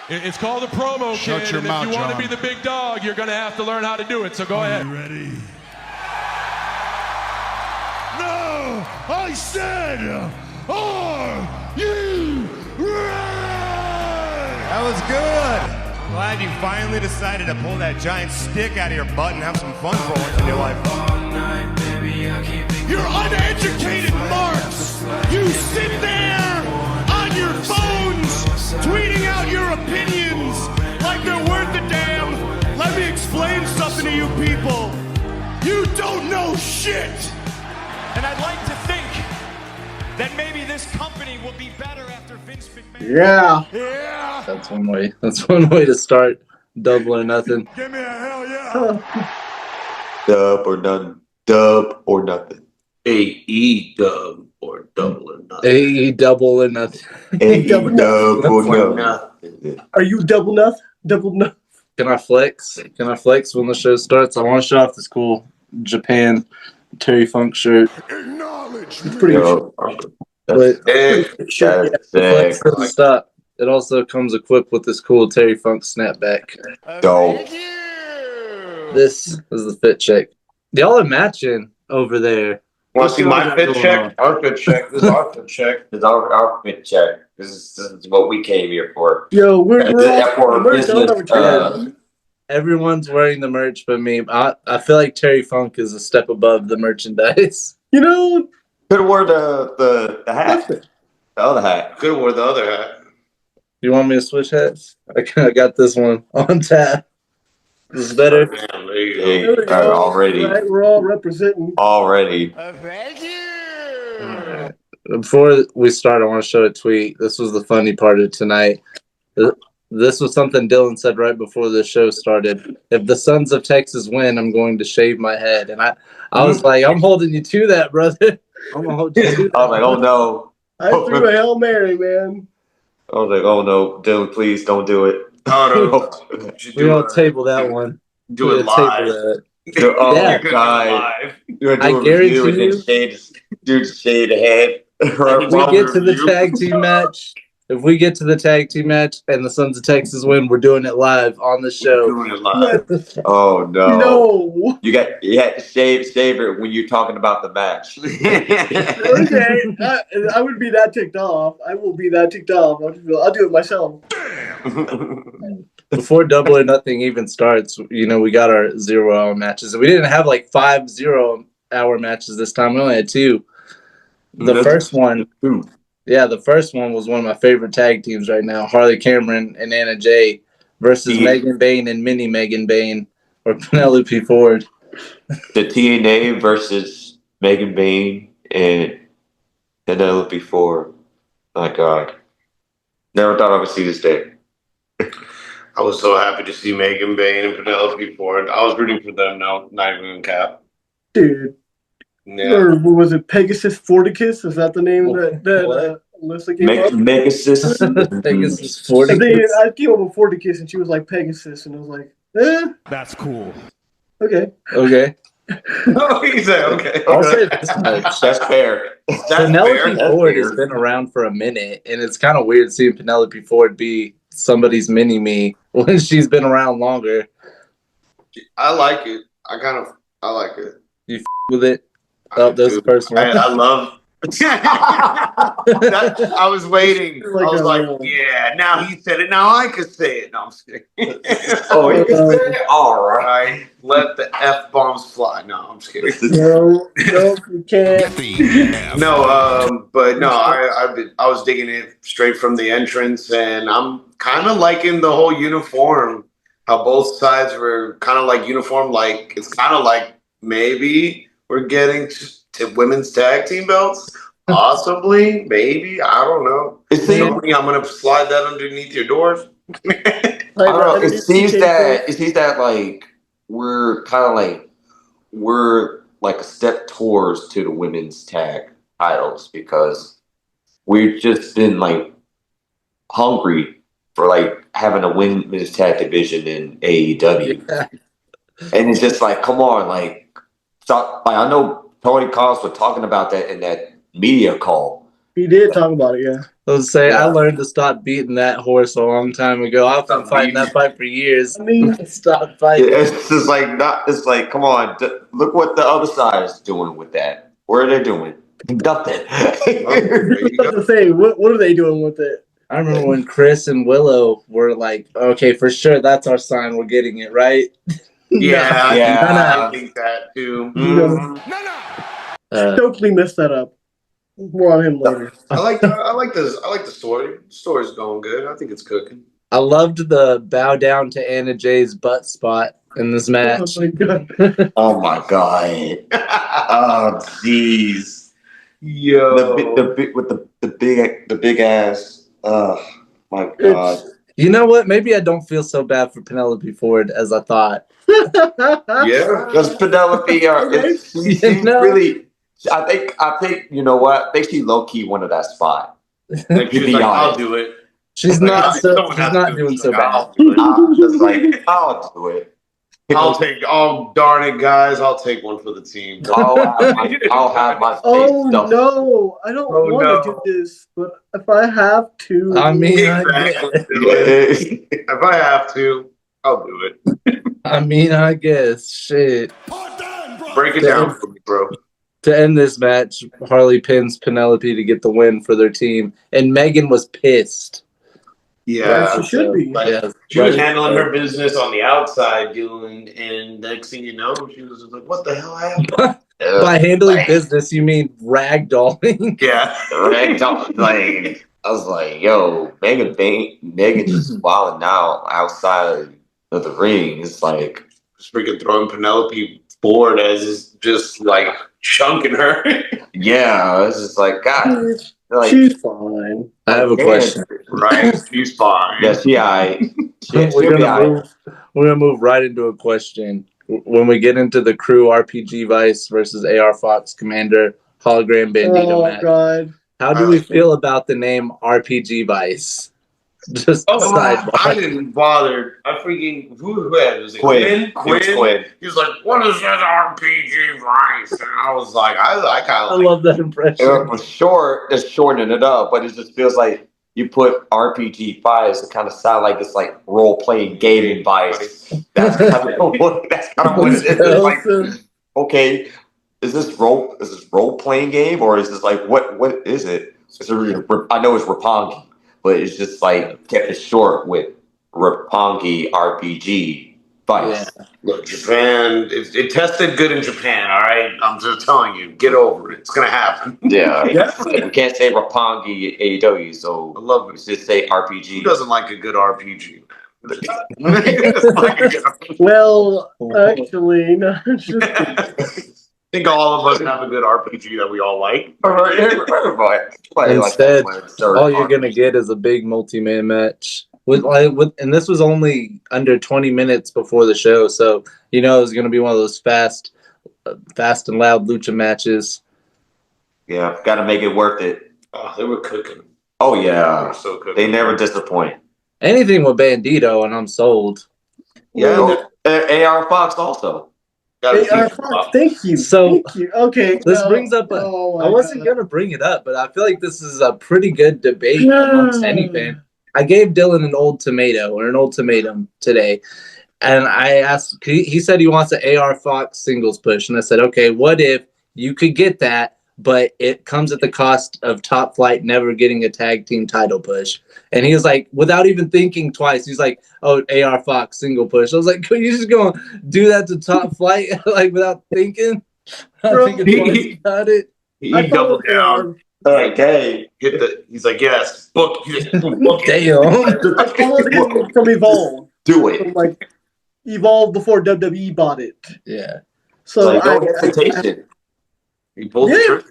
It's called a promo, Shut kid, your and mouth, if you want to John. be the big dog, you're going to have to learn how to do it, so go ahead. You ready? No! I said, are you ready? That was good. I'm glad you finally decided to pull that giant stick out of your butt and have some fun for once in your life. You're uneducated marks! You sit there on your phones tweeting out your opinions like they're worth a damn. Let me explain something to you people. You don't know shit! And I'd like to think that maybe this company will be better after Vince McMahon. Yeah. Yeah! That's one way. That's one way to start Double or Nothing. Give me a hell yeah! Dub or none. Dub or nothing. AE dub or double or nothing. AE Double or Nothing. AE Double dub or Or nothing. nothing. Are you double nothing? Double nothing? Can I flex? Can I flex when the show starts? I want to show off this cool Japan Terry Funk shirt. Acknowledge It's pretty Yo, But that's sure, sick. flex doesn't stop. It also comes equipped with this cool Terry Funk snapback. Dope. Thank you. This is the fit check. Y'all are matching over there. Want to see my fit Going check? on. Our fit check. This is our fit check. This is our fit check. This is what we came here for. Yo, we're For business. Everyone's wearing the merch but me. I feel like Terry Funk is a step above the merchandise. You know, Could have wore the hat. The other hat. Could have wore the other hat. you want me to switch hats? I got this one on tap. This is better. Damn, there you go. Hey, already. Right, we're all representing. Already. Thank you. Before we start, I want to show a tweet. This was the funny part of tonight. This was something Dylan said right before the show started. If the Sons of Texas win, I'm going to shave my head. And I was like, I'm holding you to that, brother. I'm going to hold you to that. I was like, oh no. I threw a Hail Mary, man. I was like, oh no, Dylan, please don't do it. Oh, no. We're going to table that one. Do We're it gonna live. table that. Oh Yeah. You're gonna God. do it live. You're gonna do I a guarantee review and you- then shade the head. Right, If we while get to the review. tag team match, and the Sons of Texas win, we're doing it live on the show. Doing it live. Oh no. No. You had to save it when you're talking about the match. Okay, I would be that ticked off. I will be that ticked off. I'll do it myself. Before Double or Nothing even starts, we got our 0-hour matches. We didn't have like 5 0-hour matches this time. We only had 2. The first one was one of my favorite tag teams right now. Harley Cameron and Anna Jay versus Megan Bayne and Mini Megan Bayne or Penelope Ford. The TNA versus Megan Bayne and Penelope Ford. My God. Never thought I would see this day. I was so happy to see Megan Bayne and Penelope Ford. I was rooting for them now, not even in cap. Dude. Yeah. Or was it Pegasus Forticus? Is that the name that Alyssa came up with? Megasis. Pegasus Forticus. I came up with Forticus and she was like Pegasus and I was like, That's cool. okay. Oh, he said, okay. I'll say this much. That's fair. That's Penelope fair. That's Ford fair. has been around for a minute, and it's kind of weird seeing Penelope Ford be somebody's mini-me when she's been around longer. I like it. I like it. You with it? Oh, that's the first one. I love. I was waiting. I was like, yeah. Now he said it. Now I could say it. No, I'm just kidding. Oh, you can say it? All right. Let the F bombs fly. No, I'm just kidding. No, you can't. But no, I was digging it straight from the entrance, and I'm kind of liking the whole uniform. How both sides were kind of like uniform. Like it's kind of like maybe we're getting to women's tag team belts. Possibly, maybe, I don't know. It seems I'm gonna slide that underneath your doors. I don't know. It seems that like we're like a step towards to the women's tag titles because we've just been like hungry for like having a women's tag division in AEW, and it's just like, come on, like I know Tony Khan was talking about that in that media call, He did talk about it, yeah. Let's say I Yeah. learned to stop beating that horse a long time ago. I've been Stop fighting beating that fight for years. I mean, Stop fighting. It's just like not. It's like, come on, look what the other side is doing with that. What are they doing? Nothing. There you I was go. to say, what are they doing with it? I remember when Chris and Willow were like, "Okay, for sure, that's our sign. We're getting it right." Yeah, Yeah. I think that too. Mhm. Totally messed that up. More on him later. I like the story. The story's going good. I think it's cooking. I loved the bow down to Anna Jay's butt spot in this Oh match. my god. Oh my god. Oh jeez. Yo, The big with the big ass. Oh my god. You know what? Maybe I don't feel so bad for Penelope Ford as I thought. yeah. Because Penelope, she's You know? really. I think you know what. I think she low key wanted that spot. Like, To she's be like, I'll honest. do it. She's Like, not so. someone She's has to not do it. doing She's so like, bad. I'll do it. I was like, I'll do it. Oh darn it, guys! I'll take one for the team. I'll have my face Oh stuffed. no, I don't Oh, want no. to do this, but if I have to, I mean, Exactly. If I have to, I'll do it. I guess. Shit. Break it down for me, bro. To end this match, Harley pins Penelope to get the win for their team, and Megan was pissed. Yeah. she should be. Like, Yeah, she was right. handling her business on the outside, doing, and next thing you know, she was just like, "What the hell happened?" By handling business, you mean ragdolling? Yeah. Like I was like, yo, Megan just wilding out outside of the ring. It's like, Just freaking throwing Penelope forward as just like chunking her. yeah, it's just like God. Like, She's fine. I have a question. Right? She's fine. yeah, she alright. We're gonna move right into a question. When we get into the Crew RPG Vice versus AR Fox Commander Hologram Bandito match, god. how do we feel about the name RPG Vice? Just sidebar. I didn't bother. I freaking who had it? Was it Quinn. It was Quinn? Quinn. He was like, "What is this RPG Vice?" And I was like, I kind I of love that impression. For sure, it's shortening it up, but it just feels like you put RPG Vice to kind of sound like it's like role playing gaming Vice. That's kind of what it is. It's like, okay, is this role playing game or is this like what is it? I know it's Roppongi, but it's just like kept it short with Roppongi RPG Vice. Yeah. Look, Japan. It tested good in Japan. All right, I'm just telling you, get over it. It's gonna happen. Yeah, we can't say Roppongi AEW, so I love we it. should say RPG. Who doesn't like a good RPG? Well, actually, no. I think all of us have a good RPG that we all like. Instead, all you're gonna get is a big multi-man match. And this was only under 20 minutes before the show, so you know it was gonna be one of those fast and loud lucha matches. Yeah, got to make it worth it. Oh, they were cooking. Oh They yeah, were so cooking. they never disappoint. Anything with Bandito, and I'm sold. Yeah, AR Fox also. Thank you. So, thank you. Okay. This brings up I wasn't gonna bring it up, but I feel like this is a pretty good debate amongst any fan. I gave Dylan an old tomato or an ultimatum today, and I asked. He said he wants an AR Fox singles push, and I said, okay, what if you could get that, but it comes at the cost of Top Flight never getting a tag team title push? And he was like, without even thinking twice, he's like, oh, AR Fox single push. I was like, could you just go do that to Top Flight like without thinking? Thinking twice about it. He doubled down. Okay. He's like, yes, book. Book Damn. I followed him from Evolve. Do it. From, like Evolve before WWE bought it. Yeah. So Like, no hesitation. He pulled the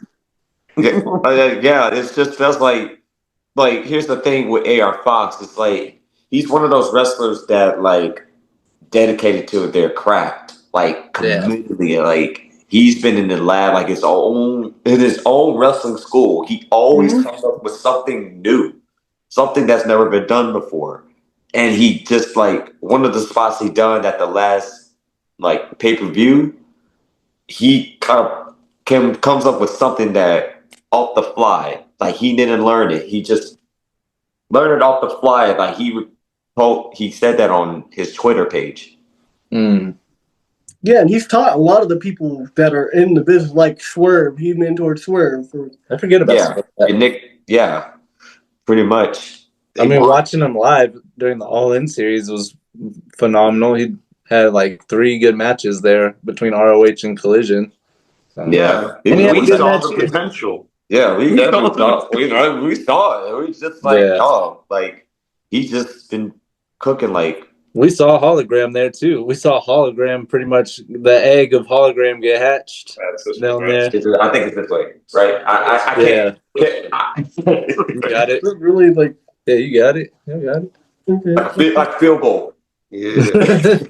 trigger. Yeah, it just feels like here's the thing with AR Fox. It's like he's one of those wrestlers that like dedicated to their craft, like completely. Like he's been in the lab, like his own wrestling school. He always comes up with something new, something that's never been done before. And he just like one of the spots he done at the last like pay-per-view, he kind of comes up with something that off the fly like he didn't learn it. He just learned it off the fly. Like he said that on his Twitter page. Mm. Yeah, and he's taught a lot of the people that are in the business, like Swerve. He mentored Swerve. I forget about Yeah, that. and Nick. Yeah, pretty much. I mean, watching him live during the All In series was phenomenal. He had like 3 good matches there between ROH and Collision. Yeah, and he had a We good saw match the too. potential. Yeah, we saw it. It was just like, like he's just been cooking like. We saw Hologram there too. We saw Hologram pretty much the egg of Hologram get hatched down there. I think it's this way, right? I can't. You got it. Really, like, yeah, you got it. You got it. Okay. Like field goal. Yeah. I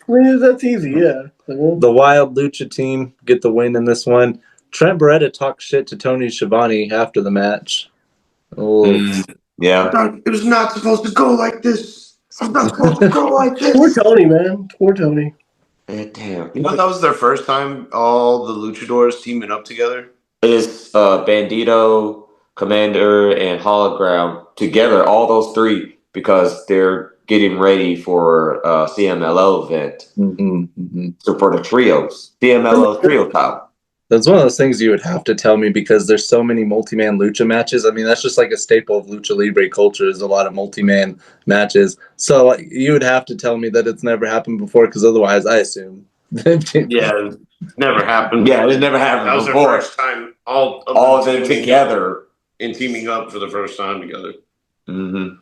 mean, that's easy, yeah. The Wild Lucha team get the win in this one. Trent Beretta talked shit to Tony Schiavone after the match. Yeah. It was not supposed to go like this. It's not supposed to go like this. Poor Tony, man. Poor Tony. Damn. You know that was their first time all the luchadors teaming up together? It's Bandito, Commander, and Hologram together, all those 3, because they're getting ready for CMLL event. So for the trios, CMLL trio top. That's one of those things you would have to tell me because there's so many multi-man lucha matches. I mean, that's just like a staple of lucha libre culture is a lot of multi-man matches. So like, you would have to tell me that it's never happened before because otherwise I assume. Yeah, never happened. Yeah, it never happened That was before. their first time all of them together. And teaming up for the first time together. Mm-hmm.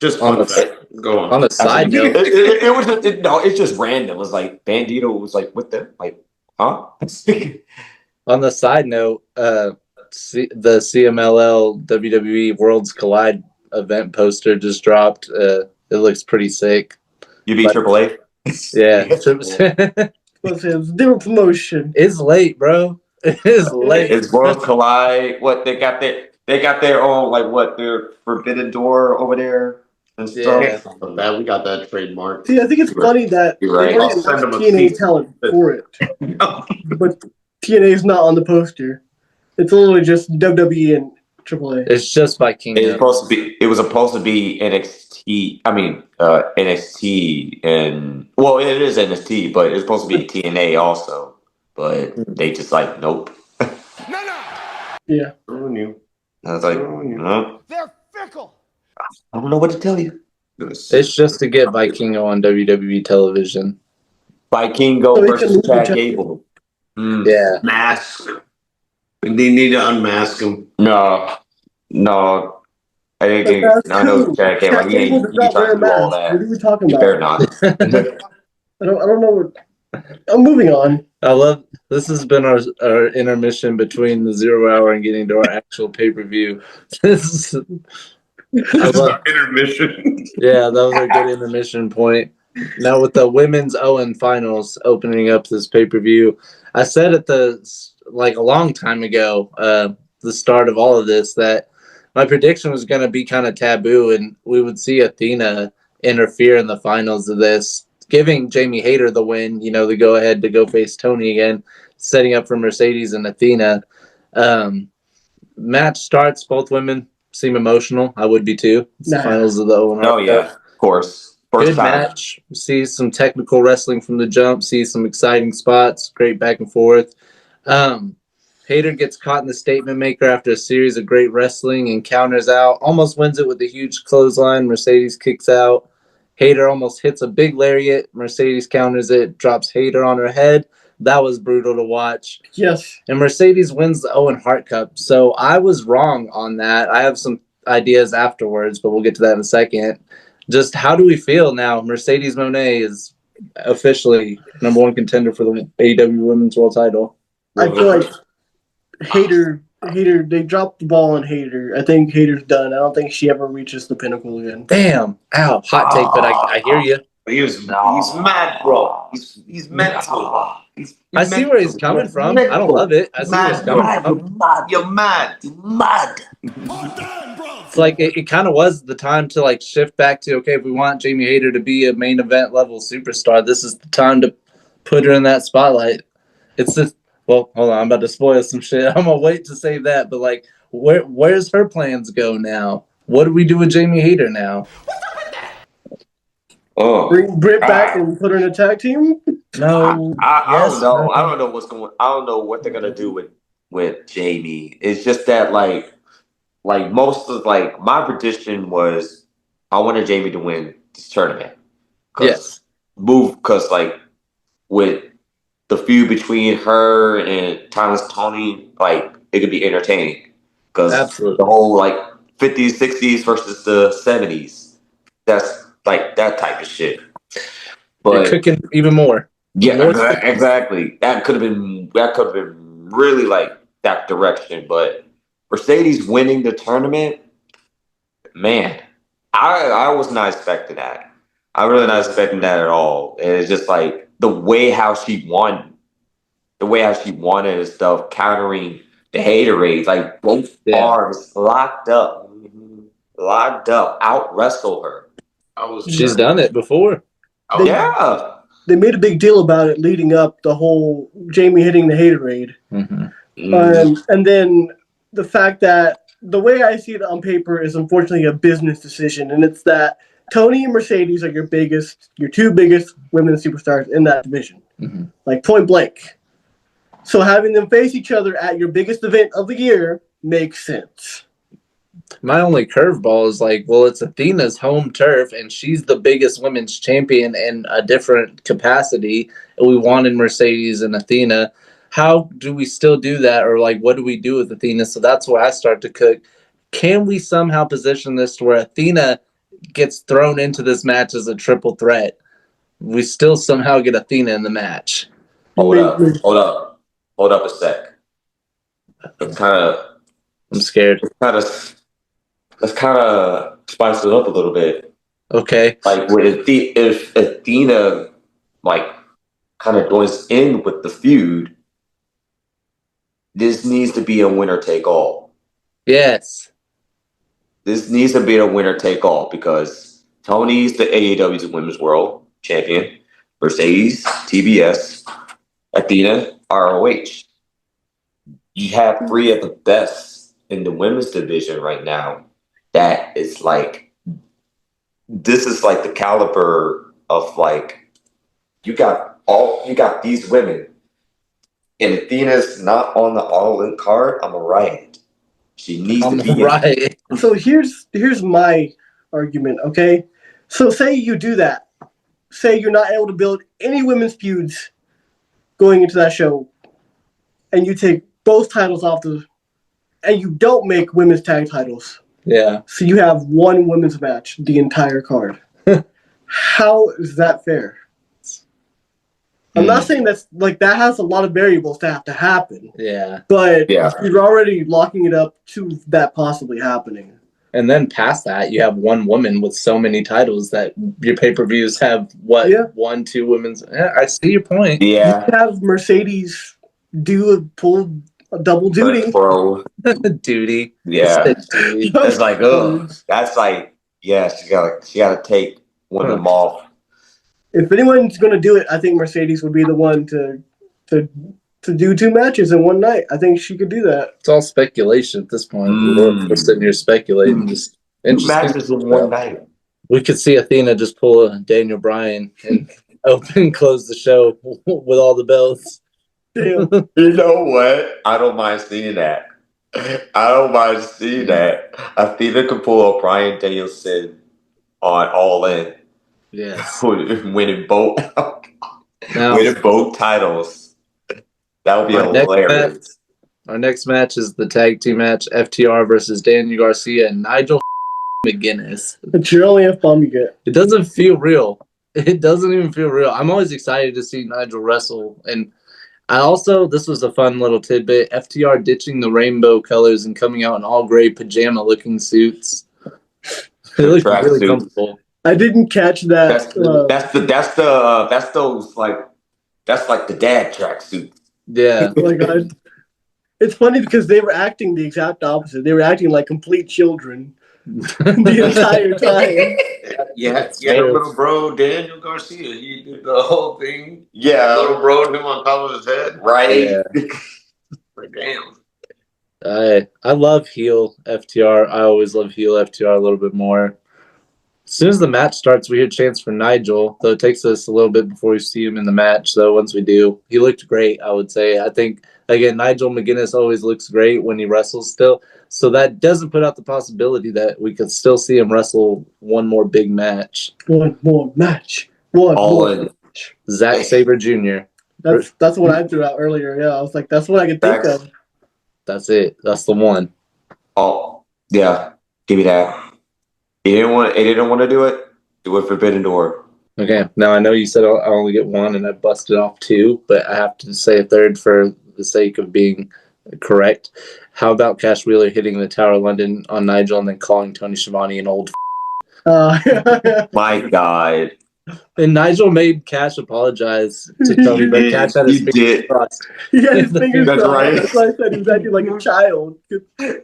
Just fun fact. Go on. On a side note, it's just random. It was like Bandito was like with them, like, huh? on the side note, the CMLL WWE Worlds Collide event poster just dropped. It looks pretty sick. You beat AAA? Yeah. It's a different promotion. It's late, bro. It is late. It's Worlds Collide. What they got their own, like, what, their Forbidden Door over there and stuff. That we got that trademark. See, I think it's funny that You're right. they bring in TNA talent for it, but TNA is not on the poster. It's literally just WWE and AAA. It's just Viking. It was supposed to be NXT. I mean, NXT, and well, it is NXT, but it's supposed to be TNA also. But they just like, nope. Yeah. I was like, no. They're fickle. I don't know what to tell you. It's just to get Vikingo on WWE television. Vikingo versus Chad Gable. Yeah. Mask. They need to unmask him. No. I didn't get. I know Chad Gable. He ain't trying to do all that. What are we talking You about? better not. I don't know what. I'm moving on. I love this has been our intermission between the 0 hour and getting to our actual pay-per-view. This is Intermission. Yeah, that was a good intermission point. Now with the women's Owen finals opening up this pay-per-view, I said at a long time ago, the start of all of this, that my prediction was going to be kind of taboo and we would see Athena interfere in the finals of this, giving Jamie Hayter the win, the go ahead to go face Tony again, setting up for Mercedes and Athena. Match starts, both women seem emotional. I would be too. It's the finals of the Owen. Oh yeah, of course. Good match. See some technical wrestling from the jump. See some exciting spots. Great back and forth. Hayter gets caught in the statement maker after a series of great wrestling and counters out. Almost wins it with a huge clothesline. Mercedes kicks out. Hayter almost hits a big lariat. Mercedes counters it, drops Hayter on her head. That was brutal to watch. Yes. And Mercedes wins the Owen Hart Cup. So I was wrong on that. I have some ideas afterwards, but we'll get to that in a second. Just how do we feel now? Mercedes Moné is officially #1 contender for the AEW Women's World Title. I feel like Hayter, they dropped the ball on Hayter. I think Hayter's done. I don't think she ever reaches the pinnacle again. Damn. Ow. Hot take, but I hear you. He's mad, bro. He's mental. I see where he's coming from. I don't love it. I see where he's coming from. You're mad. It's like it kind of was the time to shift back to, okay, if we want Jamie Hayter to be a main event level superstar, this is the time to put her in that spotlight. It's just, well, hold on, I'm about to spoil some shit. I'm gonna wait to say that, but Where's her plans go now? What do we do with Jamie Hayter now? Oh, Bring Britt back and put her in a tag team? No. I don't Yes, know. no. I don't know what's going. I don't know what they're gonna do with Jamie. It's just that like most of like my prediction was I wanted Jamie to win this tournament. Yes. Because like with the feud between her and Thomas Tony, like it could be entertaining. Because Absolutely. the whole like 50s, 60s versus the 70s. That's like that type of shit. You're But cooking even more. yeah, More exactly. That could have been really like that direction. But Mercedes winning the tournament, man, I was not expecting that. I really not expecting that at all. And it's just like the way how she won and stuff, countering the haterade, like both arms locked up, out wrestle her. She's done it before. Yeah. They made a big deal about it leading up the whole Jamie hitting the haterade. And then the fact that the way I see it on paper is unfortunately a business decision, and it's that Tony and Mercedes are your two biggest women's superstars in that division, like point blank. So having them face each other at your biggest event of the year makes sense. My only curveball is like, well, it's Athena's home turf, and she's the biggest women's champion in a different capacity. And we wanted Mercedes and Athena. How do we still do that? Or like, what do we do with Athena? So that's where I start to cook. Can we somehow position this to where Athena gets thrown into this match as a triple threat? We still somehow get Athena in the match. Hold up a sec. I'm scared. Let's kind of spice it up a little bit. Okay. Like if Athena like kind of joins in with the feud, this needs to be a winner take all. Yes. This needs to be a winner take all because Tony's the AEW's Women's World Champion, Mercedes TBS, Athena ROH. You have three of the best in the women's division right now. That is like, this is like the caliber of like, you got these women, and Athena's not on the All In card. I'm a riot. She needs to be right. So here's my argument. Okay, so say you do that. Say you're not able to build any women's feuds going into that show, and you take both titles off and you don't make women's tag titles. Yeah. So you have one women's match the entire card. How is that fair? I'm not saying that's like that has a lot of variables to have to happen. Yeah. But you're already locking it up to that possibly happening. And then past that, you have one woman with so many titles that your pay-per-views have one, two women's. Yeah, I see your point. Yeah. You have Mercedes pull a double duty. Bro. Duty. Yeah. It's like, that's like, yeah, she gotta take one of them off. If anyone's gonna do it, I think Mercedes would be the one to do two matches in one night. I think she could do that. It's all speculation at this point. We're sitting here speculating. Just matches in one night. We could see Athena just pull a Daniel Bryan and close the show with all the belts. Damn. You know what? I don't mind seeing that. Athena could pull a Bryan Danielson on All In. Yes. Winning both titles. That would be hilarious. Our next match is the tag team match: FTR versus Daniel Garcia and Nigel McGuinness. It's your only F-bomb you get. It doesn't feel real. It doesn't even feel real. I'm always excited to see Nigel wrestle. And this was a fun little tidbit, FTR ditching the rainbow colors and coming out in all gray pajama-looking suits. They look really comfortable. I didn't catch that. That's like the dad tracksuit. Yeah. Oh my God. It's funny because they were acting the exact opposite. They were acting like complete children the entire time. Yeah, little bro Daniel Garcia. He did the whole thing. Yeah, little bro him on top of his head. Right. Like, damn. I love heel FTR. I always love heel FTR a little bit more. As soon as the match starts, we hear chants for Nigel, though it takes us a little bit before we see him in the match. So once we do, he looked great, I would say. I think, again, Nigel McGuinness always looks great when he wrestles still. So that doesn't put out the possibility that we could still see him wrestle one more big match. One more match. One All more in. match. Zack Sabre Jr. That's what I threw out earlier. Yeah, I was like, that's what I could think of. That's it. That's the one. Oh, yeah. Give me that. He didn't want to do it. Do it Forbidden Door. Okay. Now I know you said I only get one, and I busted off two, but I have to say a third for the sake of being correct. How about Cash Wheeler hitting the Tower of London on Nigel and then calling Tony Schiavone an old My God. And Nigel made Cash apologize to Tony, but Cash had his fingers crossed. He had his fingers That's crossed. right. That's why I said he was acting like a child.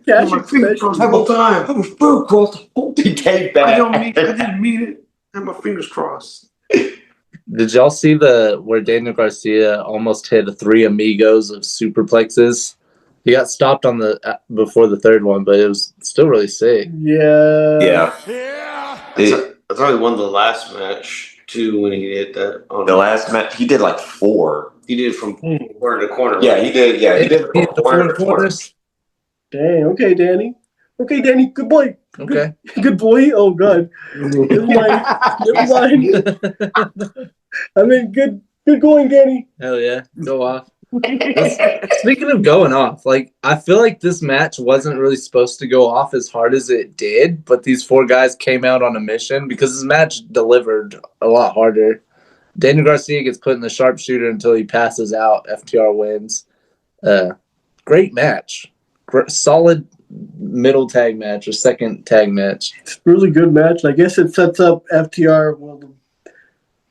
Cash especially. Whole time. I was so crossed. He came back. I didn't mean it. I had my fingers crossed. Did y'all see where Daniel Garcia almost hit 3 amigos of superplexes? He got stopped on before the third one, but it was still really sick. Yeah. Yeah. That's how he won the last match too when he did that. The last match, he did like 4. He did from corner to corner. Yeah, he did. Yeah, he did He hit the corner to four corner. corners. Dang. Okay, Danny. Okay, Danny. Good boy. Okay. Good boy. Oh God. Never mind. Never mind. I mean, good going, Danny. Hell yeah. Go off. Speaking of going off, I feel like this match wasn't really supposed to go off as hard as it did, but these 4 guys came out on a mission because this match delivered a lot harder. Daniel Garcia gets put in the sharpshooter until he passes out. FTR wins. Great match. Solid middle tag match or second tag match. It's a really good match. I guess it sets up FTR will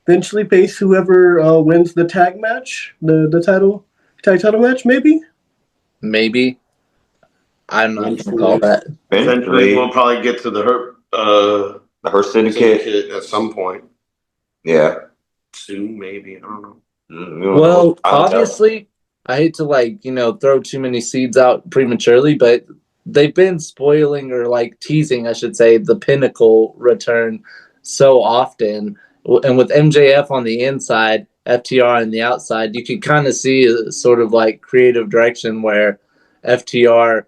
eventually face whoever wins the tag match, the tag title match, maybe. Maybe. I'm not going to call that. Eventually, we'll probably get to the Hurt Syndicate at some point. Yeah. Soon, maybe. I don't know. Well, obviously, I hate to throw too many seeds out prematurely, but they've been spoiling or teasing, I should say, the Pinnacle return so often. And with MJF on the inside, FTR on the outside, you could kind of see a sort of creative direction where FTR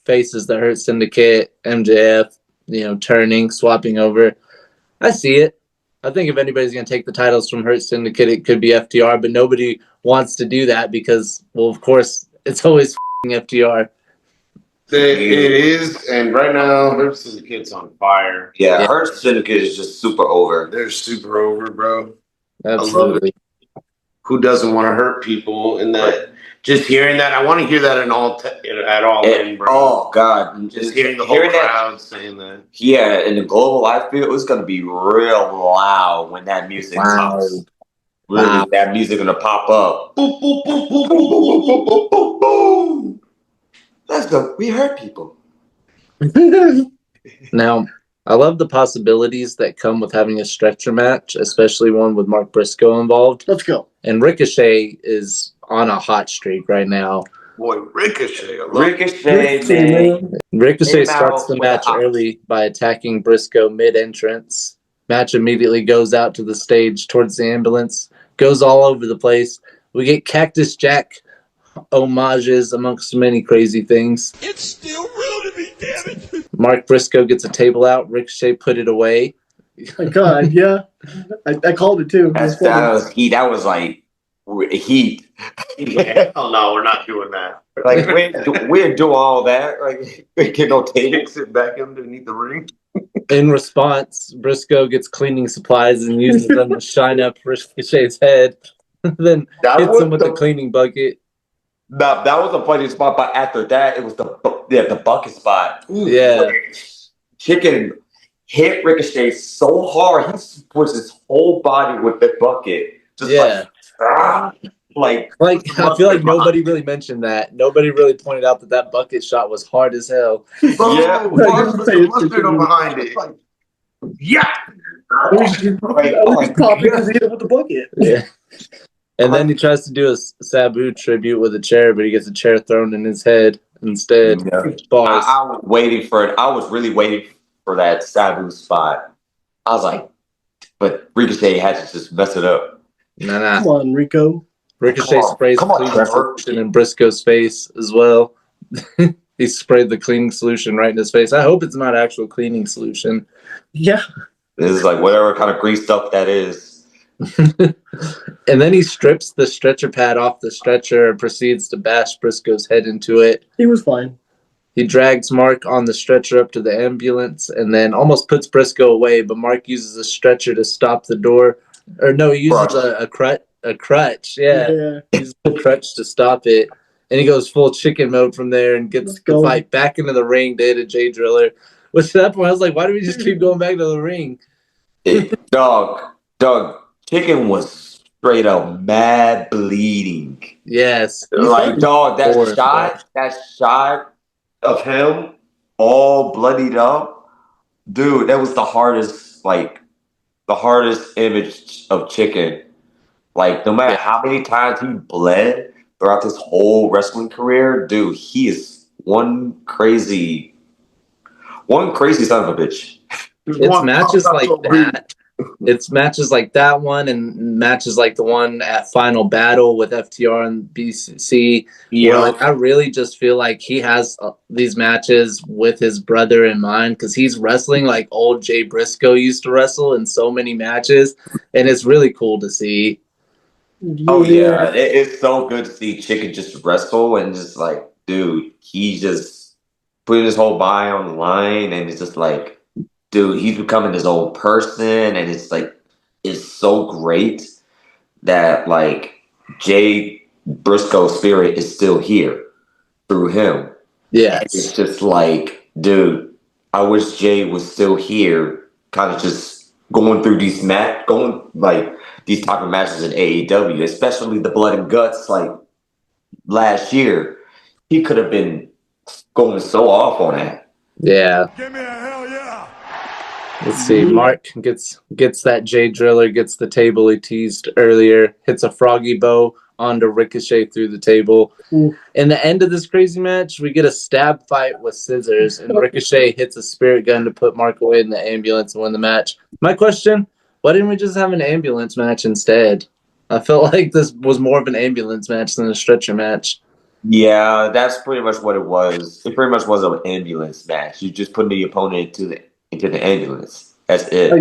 faces the Hurt Syndicate, MJF, turning, swapping over. I see it. I think if anybody's going to take the titles from Hurt Syndicate, it could be FTR, but nobody wants to do that because, well, of course, it's always FTR. It is, and right now, Hurt Syndicate's on fire. Yeah, Hurt Syndicate is just super over. They're super over, bro. Absolutely. Who doesn't want to hurt people? And that, just hearing that, I want to hear that at all in, bro. Oh God! Just hearing the whole crowd saying that. Yeah, in the global live field, it's gonna be real loud when that music comes. Literally, that music gonna pop up. Boom, boom, boom, boom, boom, boom, boom, boom, boom, boom. Let's go. We hurt people. Now, I love the possibilities that come with having a stretcher match, especially one with Mark Briscoe involved. Let's go. And Ricochet is on a hot streak right now. Boy, Ricochet. Ricochet starts the match early by attacking Briscoe mid-entrance. Match immediately goes out to the stage towards the ambulance. Goes all over the place. We get Cactus Jack homages amongst many crazy things. It's still real to me, damn it. Mark Briscoe gets a table out. Ricochet put it away. My God, yeah. I called it too. That was heat. That was heat. Yeah. Oh no, we're not doing that. We didn't do all that. We get no tables. Sit back underneath the ring. In response, Briscoe gets cleaning supplies and uses them to shine up Ricochet's head. Then hits him with the cleaning bucket. No, that was a funny spot, but after that, it was the bucket spot. Ooh, yeah. Chicken hit Ricochet so hard, he puts his whole body with the bucket. Just I feel like nobody really mentioned that. Nobody really pointed out that bucket shot was hard as hell. Yeah, mustard on behind it. Yeah. Popping because he hit him with the bucket. Yeah. And then he tries to do a Sabu tribute with a chair, but he gets a chair thrown in his head instead. Yeah. Bars. I was waiting for it. I was really waiting for that Sabu spot. I was like, but Ricochet had to just mess it up. Nah. Come on, Rico. Ricochet sprays cleaning solution in Briscoe's face as well. He sprayed the cleaning solution right in his face. I hope it's not actual cleaning solution. Yeah. This is like whatever kind of grease stuff that is. And then he strips the stretcher pad off the stretcher and proceeds to bash Briscoe's head into it. He was fine. He drags Mark on the stretcher up to the ambulance and then almost puts Briscoe away, but Mark uses a stretcher to stop the door. Or no, he uses a crutch. Yeah. He uses a crutch to stop it. And he goes full chicken mode from there and gets the fight back into the ring to hit a Jay Driller. Which at that point I was like, why do we just keep going back to the ring? Dog, chicken was straight up mad bleeding. Yes. Like, dog, that shot of him all bloodied up, dude, that was the hardest image of chicken. Like, no matter how many times he bled throughout his whole wrestling career, dude, he is one crazy son of a bitch. It's matches like that. It's matches like that one and matches like the one at Final Battle with FTR and BCC. Yeah, like I really just feel like he has these matches with his brother in mind because he's wrestling like old Jay Briscoe used to wrestle in so many matches, and it's really cool to see. Oh yeah, it's so good to see Chicken just wrestle and just like, dude, he just putting his whole body on the line, and it's just like, dude, he's becoming his own person, and it's like, it's so great that like Jay Briscoe's spirit is still here through him. Yeah, it's just like, dude, I wish Jay was still here, kind of just going through these type of matches in AEW, especially the blood and guts. Like last year, he could have been going so off on that. Yeah. Give me a hell yeah. Let's see. Mark gets that Jay Driller, gets the table he teased earlier, hits a froggy bow onto Ricochet through the table. In the end of this crazy match, we get a stab fight with scissors, and Ricochet hits a spirit gun to put Mark away in the ambulance and win the match. My question, why didn't we just have an ambulance match instead? I felt like this was more of an ambulance match than a stretcher match. Yeah, that's pretty much what it was. It pretty much was an ambulance match. You just put the opponent into the ambulance. That's it. I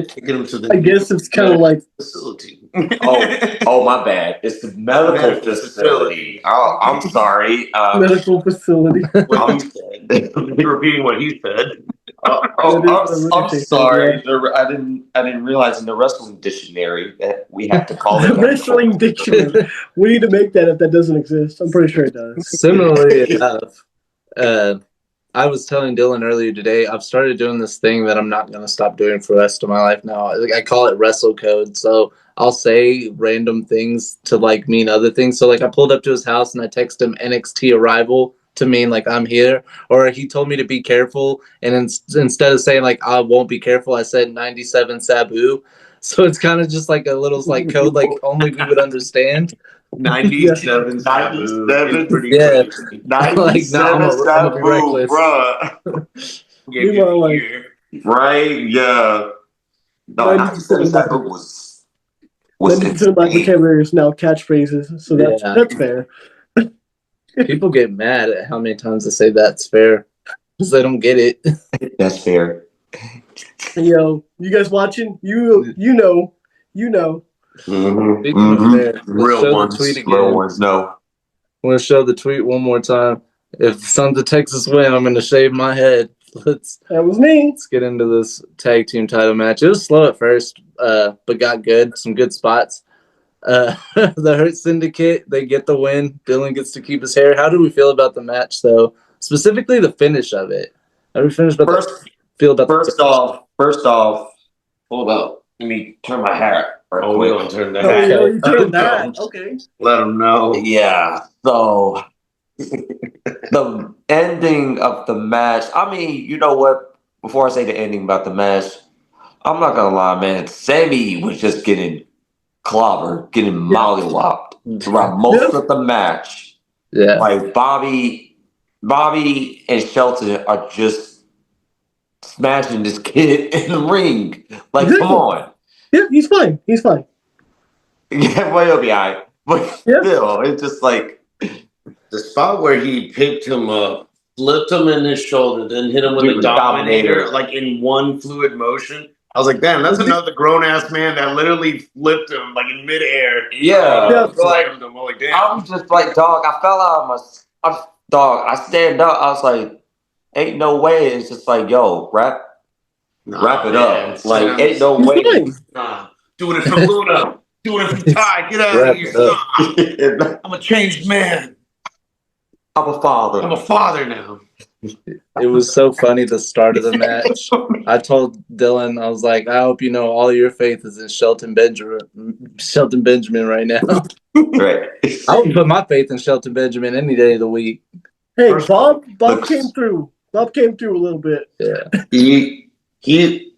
guess it's kind of like facility. Oh, my bad. It's the medical facility. Oh, I'm sorry. medical facility. You're repeating what he said. I'm sorry. I didn't realize in the wrestling dictionary that we have to call it wrestling dictionary. We need to make that if that doesn't exist. I'm pretty sure it does. Similarly enough, I was telling Dylan earlier today, I've started doing this thing that I'm not going to stop doing for the rest of my life now. I call it wrestle code. So I'll say random things to like mean other things. So like I pulled up to his house and I text him NXT arrival to mean like I'm here, or he told me to be careful, and instead of saying like I won't be careful, I said 97 Sabu. So it's kind of just like a little like code like only we would understand. 97 Sabu. 97, pretty yeah. crazy. 97 Sabu, bruh. Right? Yeah. No, 97 Sabu was into my vocabulary is now catchphrases, so that's fair. People get mad at how many times I say that's fair because they don't get it. That's fair. Yo, you guys watching? You know. Mm-hmm. Real ones know. I'm going to show the tweet one more time. If Sons of Texas win, I'm going to shave my head. That was me. Let's get into this tag team title match. It was slow at first, but got good. Some good spots. The Hurt Syndicate, they get the win. Dylan gets to keep his hair. How do we feel about the match, though? Specifically, the finish of it. How do we finish about First off, hold up. Let me turn my hair. Oh, we're going to turn that. You turned that. Okay. Let them know. Yeah. So the ending of the match. I mean, you know what? Before I say the ending about the match, I'm not gonna lie, man. Sammy was just getting clobbered, getting mollywopped throughout most of the match. Yeah. Like Bobby and Shelton are just smashing this kid in the ring. Like, Exactly. come on. Yeah, he's fine. He's fine. Yeah, well, he'll be alright. But Yeah. still, it's just like The spot where he picked him up, flipped him in his shoulder, then hit him with Dude, a dominator, Dominator. like in one fluid motion. I was like, damn, that's another grown ass man that literally flipped him like in midair. Yeah, Yeah. like Slammed him. I'm like, damn. I was just like, dog. I fell out of I stand up. I was like, ain't no way. It's just like, yo, wrap it up. Like, ain't no He's way. fine. Nah, doing it from Luna, doing it from Ty. Get out of Wrap here, it up. son. I'm a changed man. I'm a father. I'm a father now. It was so funny the start of the match. I told Dylan, I was like, I hope you know all your faith is in Shelton Benjamin right now. Right. I would put my faith in Shelton Benjamin any day of the week. Hey, First Bob looks- came through. Bob came through a little bit. Yeah.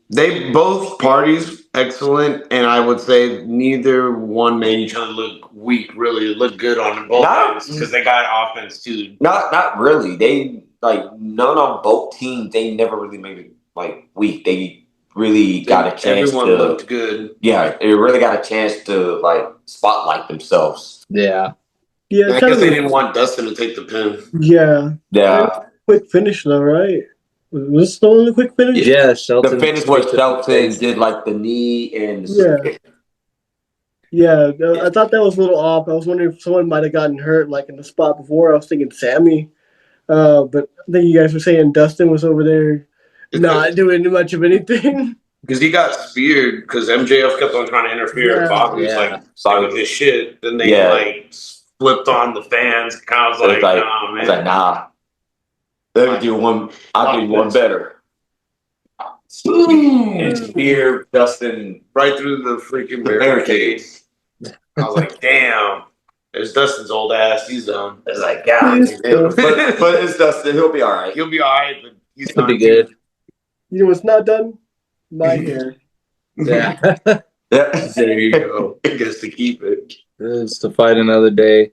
They both parties excellent, and I would say neither one made each other look weak. Really, it looked good on both ends because they got offense too. Not really. They like none on both teams. They never really made it like weak. They really got a chance Everyone to. looked good. Yeah, they really got a chance to like spotlight themselves. Yeah. Yeah, I guess they didn't want Dustin to take the pin. Yeah. Yeah, Quick finish though, right? Was this still in the quick finish? Yeah, Shelton. the finish where Shelton did like the knee and Yeah. I thought that was a little off. I was wondering if someone might have gotten hurt, like in the spot before. I was thinking Sammy, but I think you guys were saying Dustin was over there not doing much of anything. Because he got speared because MJF kept on trying to interfere. Yeah. Bobby was Yeah. like, stop with this shit. Then they Yeah. like flipped on the fans. Kind of So was it's like, like, nah, man. it's like, nah. Let me do one. I'll do one better. And spear Dustin Right through the freaking the barricade. barricades. I was like, damn. There's Dustin's old ass. He's done. It's like, God, but it's Dustin. He'll be all right. He'll be all right, but he's It'll not be good. You know what's not done? My hair. Yeah. Yeah. There you go. He gets to keep it. It's to fight another day.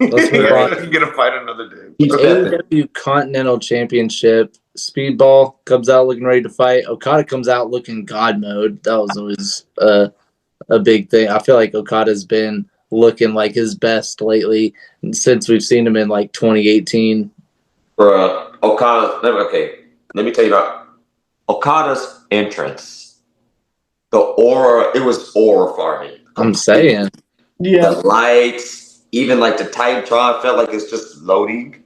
Let's move on. He's gonna fight another day. The AEW Continental Championship. Speedball comes out looking ready to fight. Okada comes out looking God mode. That was always a big thing. I feel like Okada's been looking like his best lately since we've seen him in like 2018. For Okada, okay, let me tell you about Okada's entrance. The aura, it was aura farming. I'm saying. Yeah. The lights, even like the Titantron, I felt like it's just loading.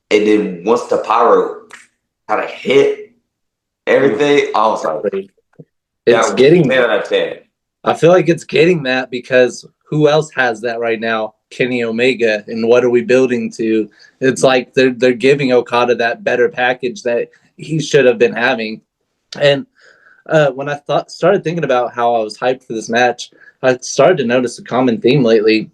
And then once the pyro kind of hit everything, I was like, It's getting 10 out of 10. I feel like it's getting that because who else has that right now? Kenny Omega. And what are we building to? It's like they're giving Okada that better package that he should have been having. And when I started thinking about how I was hyped for this match, I started to notice a common theme lately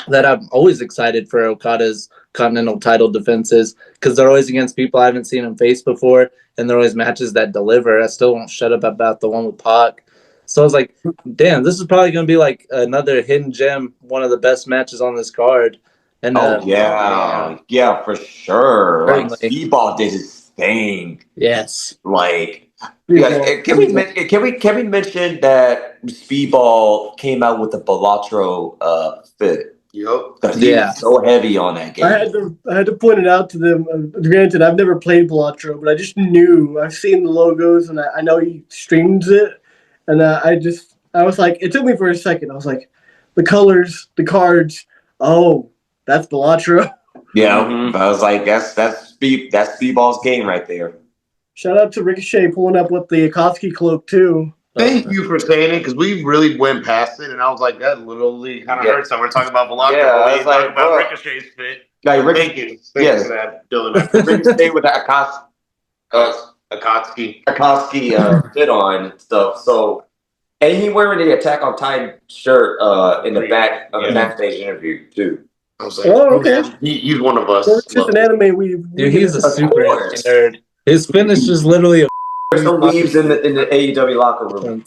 that I'm always excited for Okada's Continental title defenses because they're always against people I haven't seen him face before, and they're always matches that deliver. I still won't shut up about the one with Pac. So I was like, damn, this is probably going to be like another hidden gem, one of the best matches on this card. And yeah, for sure. Like Certainly. Speedball did his thing. Yes. Like, can we mention that Speedball came out with the Balatro fit? Yup. Because he was so heavy on that game. I had to point it out to them. Granted, I've never played Balatro, but I just knew. I've seen the logos, and I know he streams it. And I was like, it took me for a second. I was like, the colors, the cards. Oh, that's Balatro. Yeah, I was like, that's Speedball's game right there. Shout out to Ricochet pulling up with the Akatsuki cloak too. Thank you for saying it because we really went past it, and I was like, that literally kind of hurts that we're talking about Velasquez. Yeah, but I we was like, talking about bro. Ricochet's fit. Like Thank you. Thank you for that, Dylan. Ricochet with the Akatsuki. Akatsuki fit on and stuff. So, and he wearing the Attack on Titan shirt in the back of the backstage interview too. I was like, Oh, okay. He's one of us. Well, it's just an anime. Dude, he's a super course. nerd. His finish is literally a There's no leaves in the AEW locker room.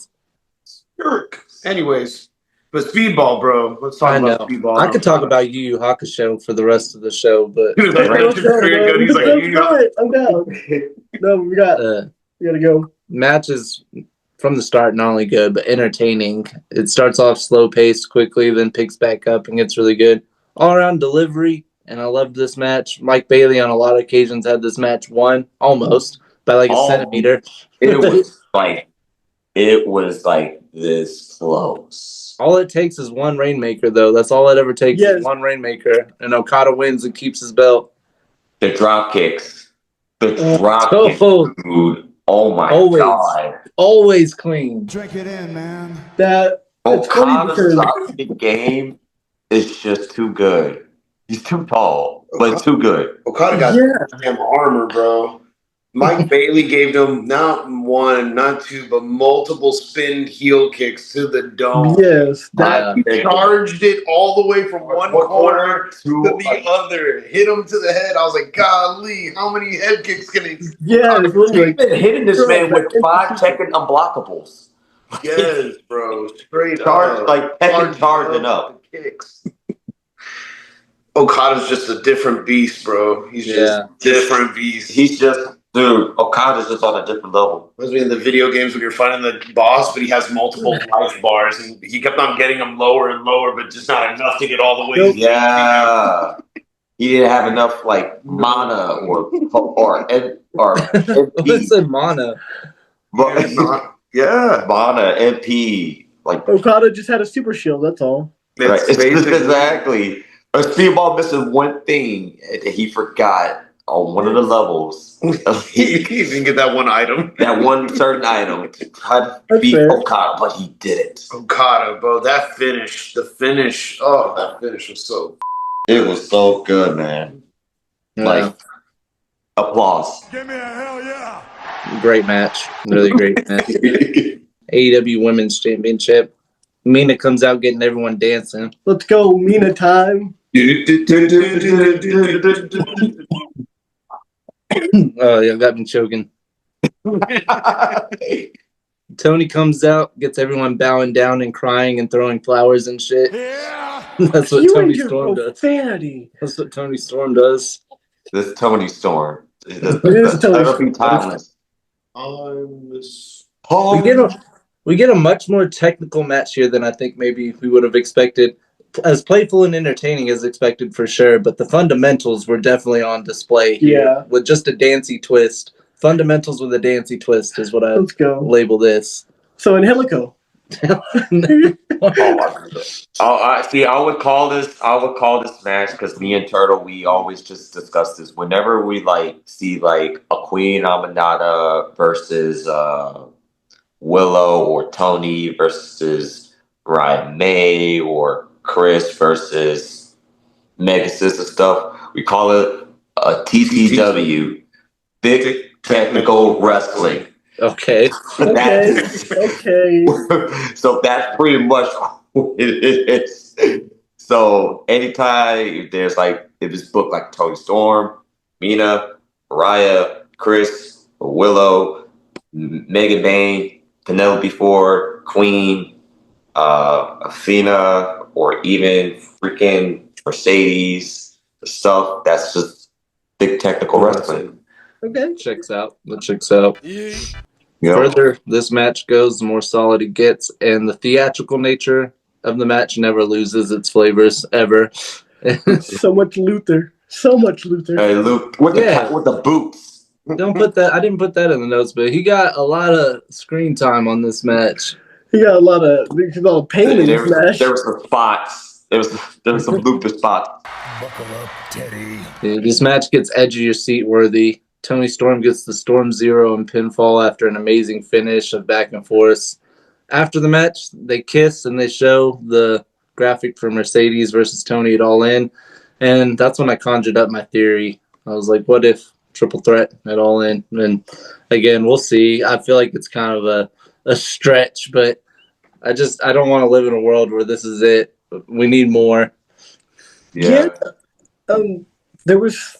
Anyways, But Speedball, bro. Let's talk I know. about Speedball. I could talk about Yu Yu Hakusho for the rest of the show, but He was like, Let's go, very bro. good. He's like, Let's do it. I'm down. No, we gotta go. matches from the start not only good but entertaining. It starts off slow paced quickly, then picks back up and gets really good. All around delivery, and I loved this match. Mike Bailey on a lot of occasions had this match won almost by like a centimeter. It was like this close. All it takes is one Rainmaker, though. That's all it ever takes is one Rainmaker, and Okada wins and keeps his belt. The drop kicks. The drop kicks, dude. Oh my God. Always clean. Drink it in, man. That Okada's drop kick game is just too good. He's too tall, but too good. Okada got damn armor, bro. Mike Bailey gave them not one, not two, but multiple spin heel kicks to the dome. Yes, he charged it all the way from one corner to the other. Hit him to the head. I was like, golly, how many head kicks can he? Yeah, he's been hitting this man with 5-second unblockables. Yes, bro. Straight up. Like Tekken charging up. Kicks. Okada's just a different beast, bro. He's just a different beast. He's just, dude, Okada's just on a different level. Reminds me in the video games when you're fighting the boss, but he has multiple life bars, and he kept on getting them lower and lower, but just not enough to get all the way. Yeah. He didn't have enough, like, mana or MP. What's said mana? Yeah. Mana, MP. Like, Okada just had a super shield, that's all. Right. Exactly. A Speedball misses one thing that he forgot on one of the levels. He didn't get that one item. That one certain item. Tried to beat Okada, but he did it. Okada, bro. That finish. The finish. Oh, that finish was so... It was so good, man. Yeah. Like, applause. Give me a hell yeah. Great match. Really great match. AEW Women's Championship. Mina comes out getting everyone dancing. Let's go, Mina time. Oh, yeah, got me choking. Tony comes out, gets everyone bowing down and crying and throwing flowers and shit. Yeah. That's what Tony Storm does. That's what Tony Storm does. This is Tony Storm. It is Tony timeless. We get a much more technical match here than I think maybe we would have expected. As playful and entertaining as expected for sure, but the fundamentals were definitely on display here with just a dancey twist. Fundamentals with a dancey twist is what I label this. So in Helico. I would call this match because me and Turtle, we always just discuss this. Whenever we see a Queen Aminata versus Willow or Tony versus Ryan May or Chris versus Megasis and stuff, we call it a TCW, Big Technical Wrestling. Okay. Okay. So that's pretty much what it is. So anytime there's if it's booked like Tony Storm, Mina, Mariah, Chris, Willow, Megan Bain, Penelope Ford, Queen, Athena, or even freaking Mercedes stuff, that's just big technical wrestling. Okay. Checks out. That checks out. Yep. Further this match goes, the more solid it gets, and the theatrical nature of the match never loses its flavors ever. So much Luther. Hey, Luke, with the boots. Don't put that. I didn't put that in the notes, but he got a lot of screen time on this match. He got a lot of pain in this match. There were some spots. There was some Luther spots. Buckle up, Teddy. Dude, this match gets edge of your seat worthy. Tony Storm gets the Storm Zero and pinfall after an amazing finish of back and forth. After the match, they kiss and they show the graphic for Mercedes versus Tony at All In. And that's when I conjured up my theory. I was like, what if triple threat at All In? And again, we'll see. I feel like it's kind of a stretch, but I don't want to live in a world where this is it. We need more. Yeah. There was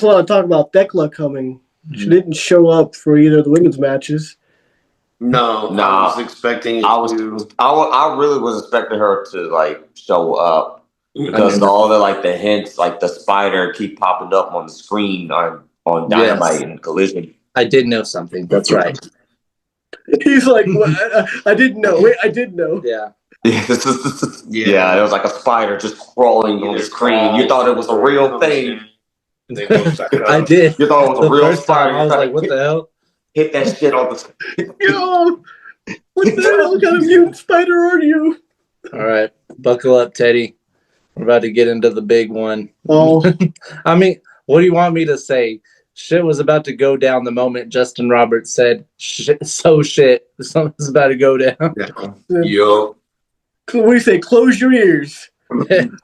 a lot of talk about Thekla coming. She didn't show up for either of the women's matches. No, Nah. I was expecting I really was expecting her to like show up because all the hints, like the spider, keep popping up on the screen on Dynamite and Collision. I did know something. That's right. He's like, what? I didn't know. Wait, I did know. Yeah. Yeah, it was like a spider just crawling on the screen. You thought it was a real thing. I did. You thought it was a the real first spider. time I was like, what the hell? Hit that shit on the. Yo, what the hell kind of mutant spider are you? All right, buckle up, Teddy. We're about to get into the big one. Oh, I mean, what do you want me to say? Shit was about to go down the moment Justin Roberts said, shit, something's about to go down. Yo. what do you say? Close your ears.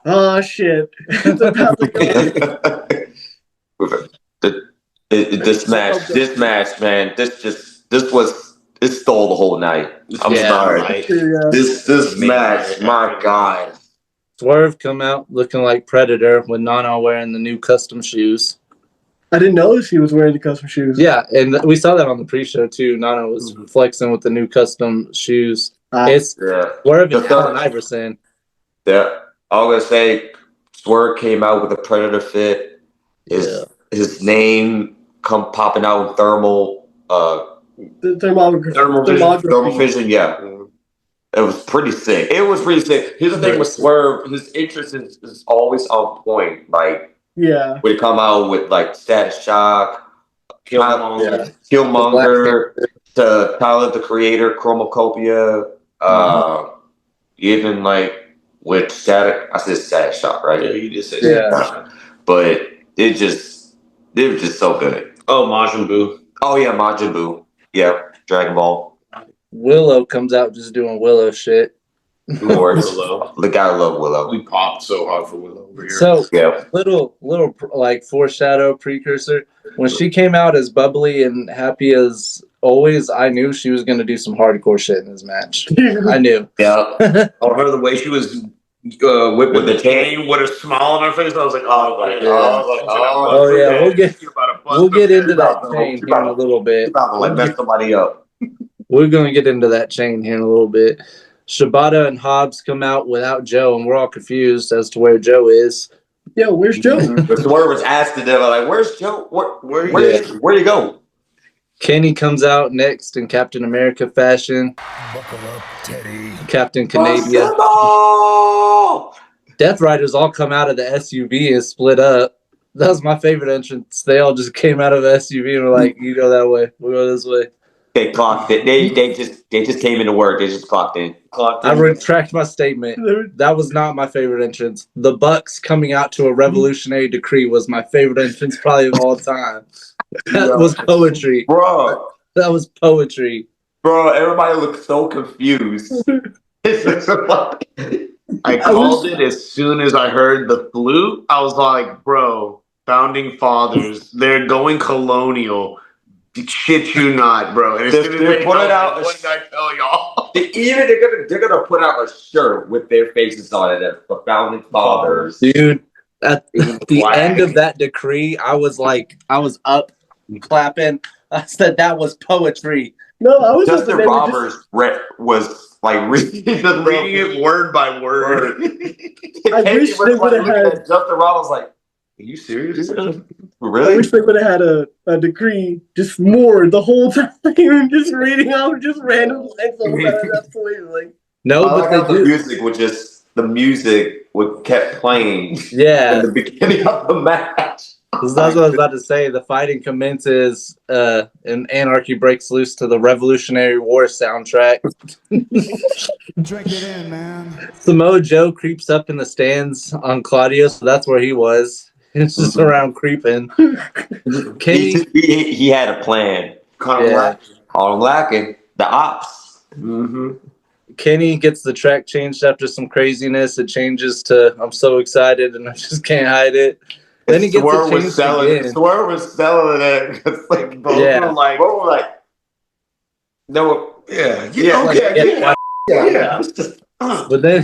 Oh, shit. It's about to go. This match, man. This stole the whole night. I'm sorry. Yeah. This match, my God. Swerve come out looking like Predator with Nana wearing the new custom shoes. I didn't notice he was wearing the custom shoes. Yeah, and we saw that on the pre-show too. Nana was flexing with the new custom shoes. It's Swerve and Allen Iverson. Yeah, I was gonna say Swerve came out with a Predator fit. His name come popping out in thermal vision. Yeah. It was pretty sick. Here's the thing with Swerve, his interest is always on point. Like, yeah, when he come out with like Status Shock, Killmonger, to Tyler the Creator, Chromacopia, even like with Static. I said Status Shock, right? Yeah, you just said Static Shock. But it was just so good. Oh, Majin Buu. Oh yeah, Majin Buu. Yeah, Dragon Ball. Willow comes out just doing Willow shit. Willow. The guy love Willow. We popped so hard for Willow over here. So little like foreshadow precursor. When she came out as bubbly and happy as always, I knew she was going to do some hardcore shit in this match. I knew. Yeah. I remember the way she was whipping the chain with a smile on her face. I was like, we'll get into that chain here in a little bit. Like mess somebody up. We're going to get into that chain here in a little bit. Shibata and Hobbs come out without Joe, and we're all confused as to where Joe is. Yo, where's Joe? The Swerve was asking them, like, "Where's Joe? Where you go?" Kenny comes out next in Captain America fashion. Buckle up, Teddy. Captain Canada. Death Riders all come out of the SUV and split up. That was my favorite entrance. They all just came out of the SUV and were like, "You go that way, we'll go this way." They clocked it. They just came into work. They just clocked in. I retract my statement. That was not my favorite entrance. The Bucks coming out to a revolutionary decree was my favorite entrance probably of all time. That was poetry. Bro. That was poetry. Bro, everybody looked so confused. I called it as soon as I heard the flute. I was like, bro, founding fathers, they're going colonial. Shit you not, bro. And as soon as they put it out, what did I tell y'all? They're gonna put out a shirt with their faces on it as the founding fathers. Dude, at the end of that decree, I was up clapping. I said that was poetry. No, I was Justin Roberts was like reading it word by word. I wish they would have had Justin Roberts like, "Are you serious? Really?" I wish they would have had a decree just more the whole time, just reading out just random lines of that. No, but the music would kept playing. Yeah, in the beginning of the match. That's what I was about to say. The fighting commences, and anarchy breaks loose to the Revolutionary War soundtrack. Drink it in, man. Samoa Joe creeps up in the stands on Claudio, so that's where he was. It's just around creeping. He had a plan. Caught him lacking. The ops. Mm-hmm. Kenny gets the track changed after some craziness. It changes to "I'm so excited and I just can't hide it." Then he gets Swerve was selling it. Swerve was selling it. Like both were like, no, yeah. But then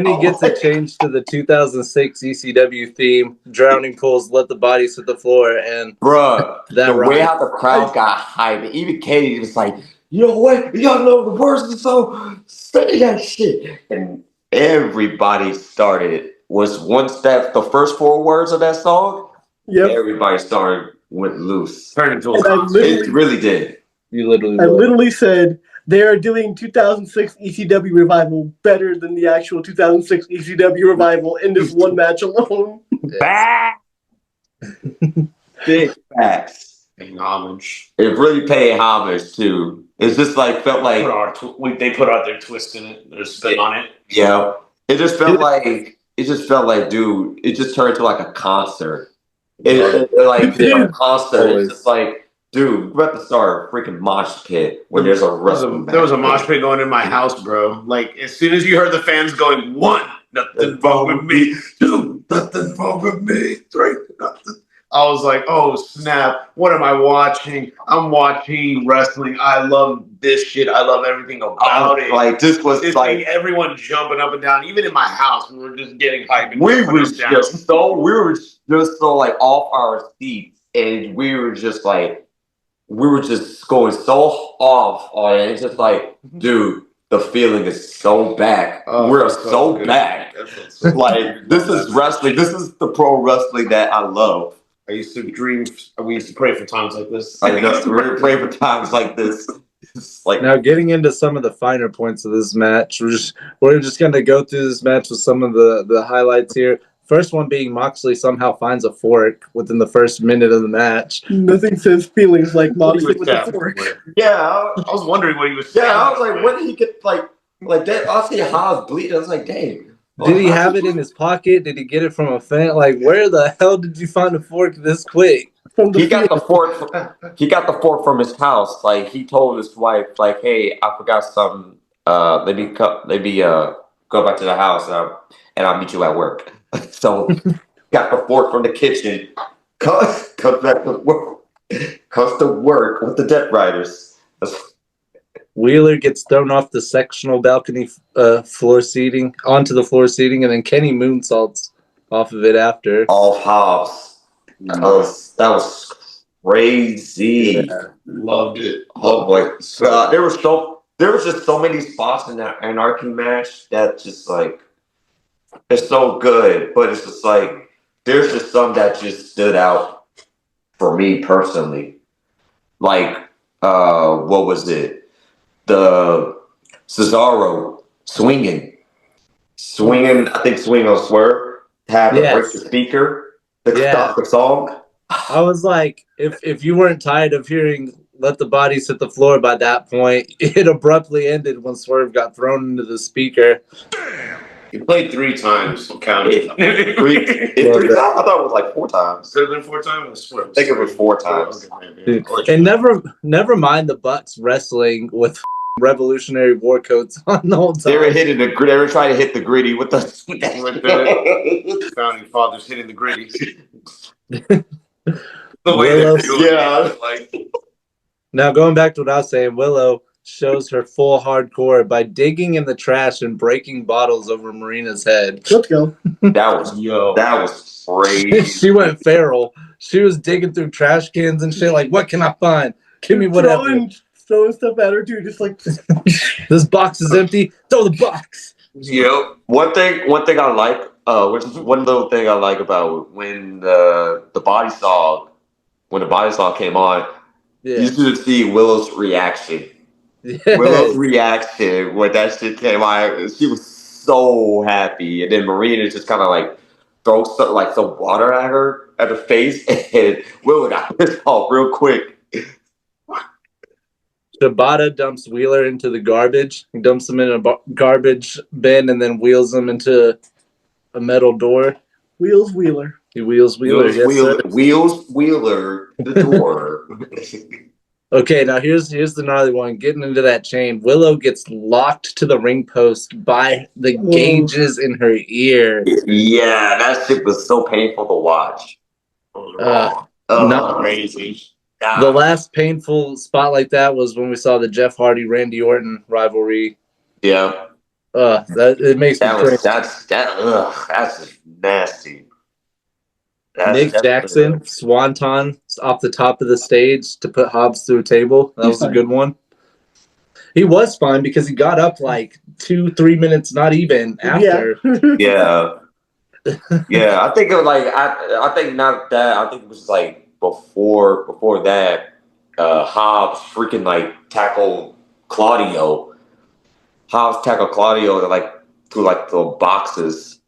he gets it changed to the 2006 ECW theme. Drowning pools, let the bodies hit the floor, and Bruh, that the way ride. how the crowd got hyped, even Katie was like, you know what? Y'all know the words of the song? Say that shit. And everybody started, was once that the first 4 words of that song, Yep. everybody started went loose. Turned into a And I concert. It really did. You literally I will. literally said they are doing 2006 ECW revival better than the actual 2006 ECW revival in this one match alone. Back. Big facts. Paying homage. It really paid homage too. It's just like felt like They put out their twist in it, their spin on it. yeah. It just felt like dude, it just turned to like a concert. Like a concert. It's just like, dude, we're about to start a freaking mosh pit when there's a wrestling There was a match. mosh pit going in my house, bro. Like as soon as you heard the fans going, 1, nothing wrong with me. 2, nothing wrong with me. 3, nothing. I was like, oh snap! What am I watching? I'm watching wrestling. I love this shit. I love everything about it. Like this was It's like like everyone jumping up and down. Even in my house, we were just getting hyped. And we jumping were up and down. we were just so like off our seats, and we were just going so off on it. It's just like, dude, the feeling is so back. We're so good. back. Like this is wrestling. This is the pro wrestling that I love. I used to dream. We used to pray for times like this. I know we're playing for times like this. It's like Now, getting into some of the finer points of this match, we're just going to go through this match with some of the highlights here. First one being Moxley somehow finds a fork within the first minute of the match. Nothing says feelings like Moxley with the fork. yeah, I was wondering what he was. yeah. I was like, when did he get like that? I see how it's bleeding. I was like, dang. Did he have it in his pocket? Did he get it from a fan? Like, where the hell did you find a fork this quick? He got the fork. He got the fork from his house. Like he told his wife, like, "Hey, I forgot something. Let me go back to the house and I'll meet you at work." So got the fork from the kitchen. Comes back to work. Comes to work with the Death Riders. Wheeler gets thrown off the sectional balcony floor seating onto the floor seating, and then Kenny moonsaults off of it after. Off hops. That was crazy. Yeah. Loved it. Oh my god! There was just so many spots in that Anarchy match that just like it's so good, but it's just like there's just some that just stood out for me personally. Like what was it? The Cesaro swinging. I think swing on Swerve, have to break the speaker to stop the song. I was like, if you weren't tired of hearing "Let the Bodies Hit the Floor" by that point, it abruptly ended when Swerve got thrown into the speaker. He played 3 times. Counted. Three times? I thought it was like 4 times. Could have been 4 times. I think it was 4 times. Dude, and never mind the Bucks wrestling with Revolutionary War coats on the whole time. They were hitting the grid. They were trying to hit the gritty with the Founding fathers hitting the gritty. Now going back to what I was saying, Willow shows her full hardcore by digging in the trash and breaking bottles over Marina's head. Let's go. That was crazy. She went feral. She was digging through trash cans and shit. Like, what can I find? Give me whatever. Throwing stuff at her too, just like this box is empty. Throw the box. Yep. One thing I like, which is one little thing I like about when the body saw came on, you should see Willow's reaction. Yes. Willow's reaction when that shit came on, she was so happy, and then Marina just kind of like throws some water at her face, and Willow got pissed off real quick. Shibata dumps Wheeler into the garbage. He dumps him in a garbage bin and then wheels him into a metal door. Wheels Wheeler. He wheels Wheeler. Wheels Wheeler the door. Okay, now here's the gnarly one. Getting into that chain, Willow gets locked to the ring post by the gauges in her ear. Yeah, that shit was so painful to watch. Not crazy. The last painful spot like that was when we saw the Jeff Hardy Randy Orton rivalry Yeah. That it makes me crazy. That's just nasty. Nick Jackson, Swanton off the top of the stage to put Hobbs through a table. That was a good one. He was fine because he got up like 2-3 minutes, not even after. Yeah. Yeah, I think it was like I think not that. I think it was like before that, Hobbs freaking like tackled Claudio. Hobbs tackled Claudio to like through like the boxes.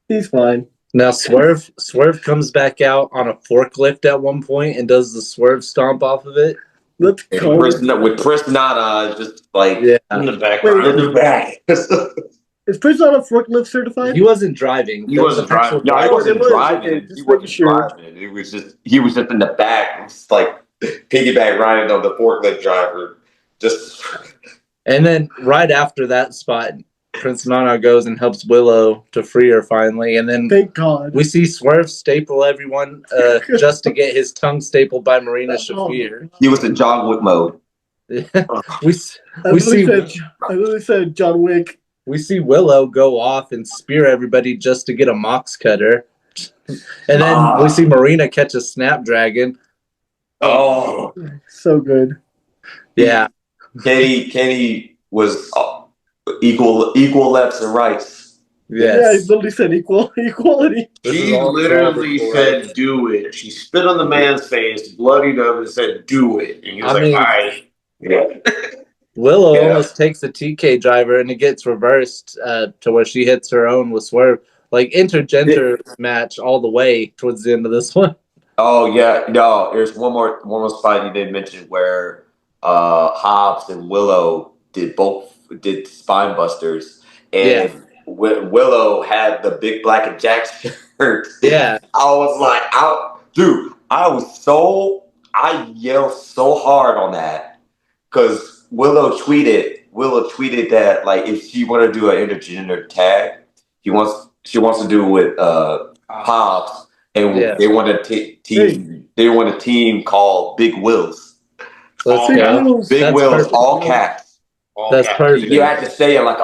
He's fine. Now Swerve comes back out on a forklift at one point and does the Swerve stomp off of it. Let's go. With Chris Nana just like in the background. in the back. Is Prince not a forklift certified? He wasn't driving. He wasn't driving. No, he wasn't driving. Okay, He wasn't driving. It was just he was just in the back, just like piggyback riding on the forklift driver. Just And then right after that spot, Prince Nana goes and helps Willow to free her finally. And then Thank God. we see Swerve staple everyone just to get his tongue stapled by Marina Shafir. he was in John Wick mode. we I literally said John Wick. We see Willow go off and spear everybody just to get a mox cutter. And then we see Marina catch a snapdragon. Oh, So good. Yeah. Kenny was equal lefts and rights. Yes. Yeah, he literally said equality. She literally said, "Do it." She spit on the man's face, bloodied up, and said, "Do it." And he was "All right." Yeah. Willow almost takes the TK driver and it gets reversed to where she hits her own with Swerve. Like intergender match all the way towards the end of this one. Oh yeah, no. There's one more spot you didn't mention where Hobbs and Willow did spine busters, and Willow had the big black and Jack shirt. Yeah, I was like, I yelled so hard on that because Willow tweeted that like if she want to do an intergender tag, she wants to do it with Hobbs, and they want a team called Big Wills. Let's go. Big Wills, all caps. That's perfect. You have to say it like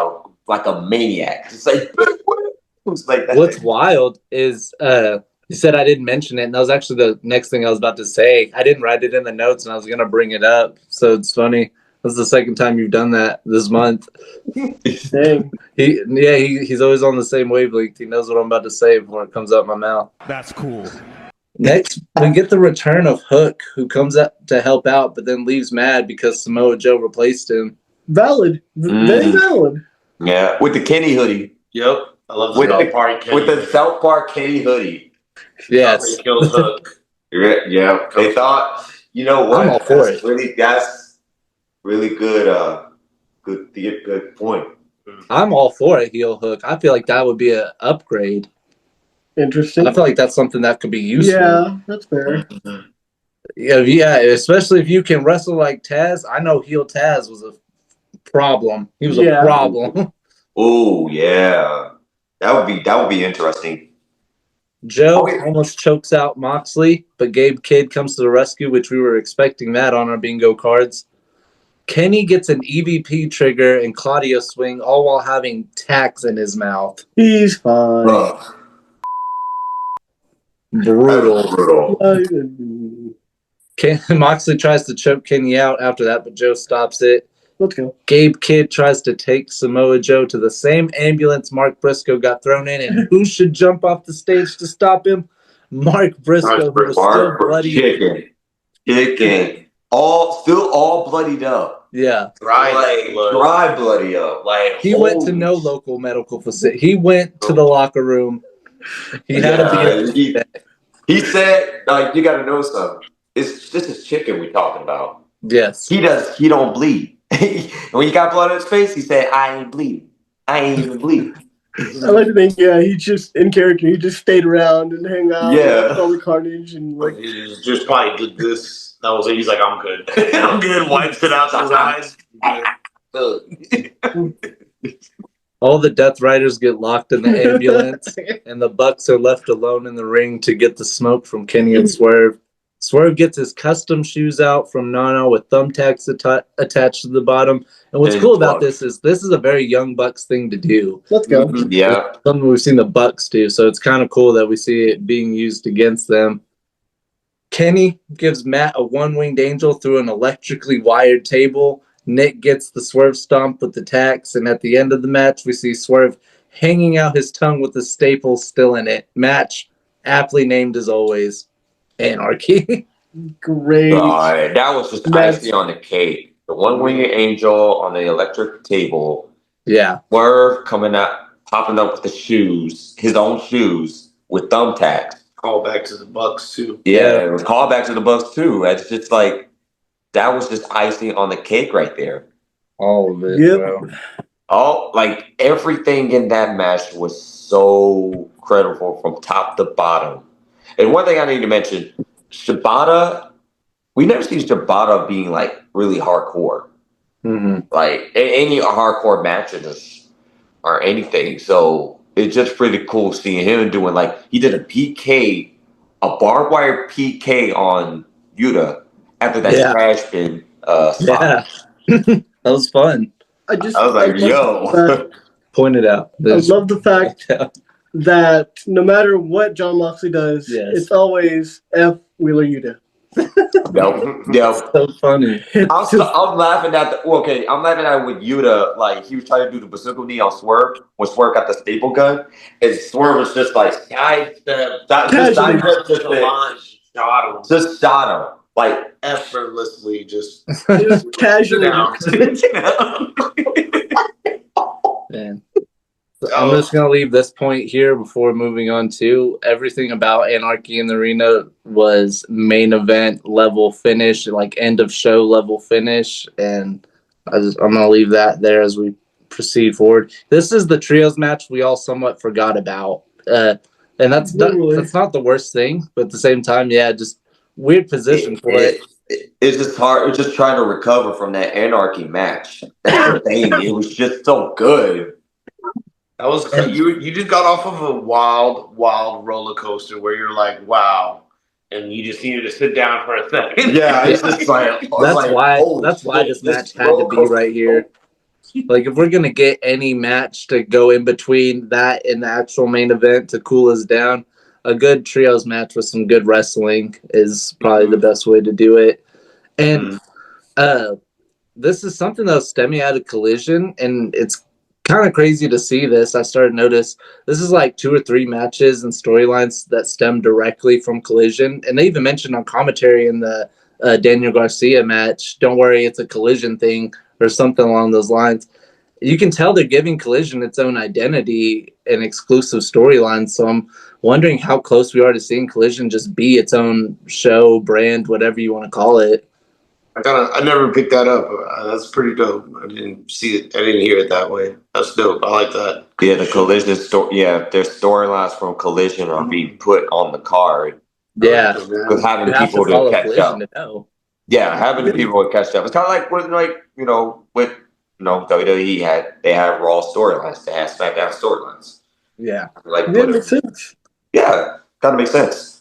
a maniac. It's like Big Wills. Like that. What's wild is you said I didn't mention it, and that was actually the next thing I was about to say. I didn't write it in the notes, and I was gonna bring it up. So it's funny. This is the second time you've done that this month. Dang. He's always on the same wavelength. He knows what I'm about to say before it comes out my mouth. That's cool. Next, we get the return of Hook, who comes up to help out, but then leaves mad because Samoa Joe replaced him. Valid. Very valid. Yeah, with the Kenny hoodie. Yep. I love the South Park Kenny. With the South Park Kenny hoodie. Yes. He kills Hook. Yeah. They thought, you know what? I'm all for it. That's really good. Good point. I'm all for it, heel Hook. I feel like that would be an upgrade. Interesting. I feel like that's something that could be useful. Yeah, that's fair. Yeah, especially if you can wrestle like Taz. I know heel Taz was a problem. He was a problem. Oh yeah, that would be interesting. Joe almost chokes out Moxley, but Gabe Kidd comes to the rescue, which we were expecting that on our bingo cards. Kenny gets an EVP trigger and Claudio swing, all while having tacks in his mouth. He's fine. Brutal. Moxley tries to choke Kenny out after that, but Joe stops it. Let's go. Gabe Kidd tries to take Samoa Joe to the same ambulance Mark Briscoe got thrown in, and who should jump off the stage to stop him? Mark Briscoe, who was still bloody. Kicking. Still all bloodied up. Yeah. Dry bloody up. Like he went to no local medical facility. He went to the locker room. He had to be. He said, like, you got to know something. This is chicken we're talking about. Yes. He don't bleed. When he got blood on his face, he said, I ain't bleeding. I ain't even bleeding. I like to think, he just, in character, he just stayed around and hung out. Yeah. All the carnage and like. He just probably did this. That was it. He's like, I'm good. I'm good. Wipes it out his eyes. All the Death Riders get locked in the ambulance, and the Bucks are left alone in the ring to get the smoke from Kenny and Swerve. Swerve gets his custom shoes out from Nano with thumbtacks attached to the bottom, And what's And cool about Bucks. this is a very young Bucks thing to do. Let's go. Yeah. Something we've seen the Bucks do, so it's kind of cool that we see it being used against them. Kenny gives Matt a one-winged angel through an electrically wired table. Nick gets the Swerve stomp with the tax, and at the end of the match, we see Swerve hanging out his tongue with the staple still in it. Match aptly named as always, Anarchy. Great. That was just icing on the cake. The one-winged angel on the electric table. Yeah. Swerve coming out, popping up with the shoes, his own shoes with thumbtacks. Call back to the Bucks too. Yeah, it was called back to the Bucks too. It's just like that was just icing on the cake right there. All of it, Yep. bro. All like everything in that match was so credible from top to bottom. And one thing I need to mention, Shibata, we never seen Shibata being like really hardcore. Like any hardcore matches or anything. So it's just pretty cool seeing him doing like he did a PK, a barbed wire PK on Yuta after that trash bin spot. That was fun. I was like, yo. Point it out. I love the fact that no matter what John Moxley does, it's always F Wheeler Yuta. Yep. So funny. I'm laughing at I'm laughing at with Yuta, like he was trying to do the bazooka knee on Swerve when Swerve got the staple gun, and Swerve was just like just shot him like effortlessly, just casually. Man. I'm just going to leave this point here before moving on to everything about Anarchy in the Arena was main event level finish, like end of show level finish. And I'm going to leave that there as we proceed forward. This is the trios match we all somewhat forgot about. And that's not the worst thing, but at the same time, just weird position for it. It's just hard. It's just trying to recover from that Anarchy match. That's the thing. It was just so good. That was you just got off of a wild roller coaster where you're like, wow, and you just needed to sit down for a second. Yeah, it's just like that's why this match had to be right here. Like if we're gonna get any match to go in between that and the actual main event to cool us down, a good trios match with some good wrestling is probably the best way to do it. And this is something that was stemming out of Collision, and it's kind of crazy to see this. I started to notice this is like 2 or 3 matches and storylines that stem directly from Collision. And they even mentioned on commentary in the Daniel Garcia match, don't worry, it's a Collision thing or something along those lines. You can tell they're giving Collision its own identity and exclusive storylines. So I'm wondering how close we are to seeing Collision just be its own show, brand, whatever you want to call it. I never picked that up. That's pretty dope. I didn't see it. I didn't hear it that way. That's dope. I like that. Yeah, the Collision story. Yeah, their storylines from Collision are being put on the card. Yeah, with having people to catch up. Yeah, having the people to catch up. It's kind of like with WWE they have Raw storylines. They have SmackDown storylines. Yeah, like that makes sense. Yeah, kind of makes sense.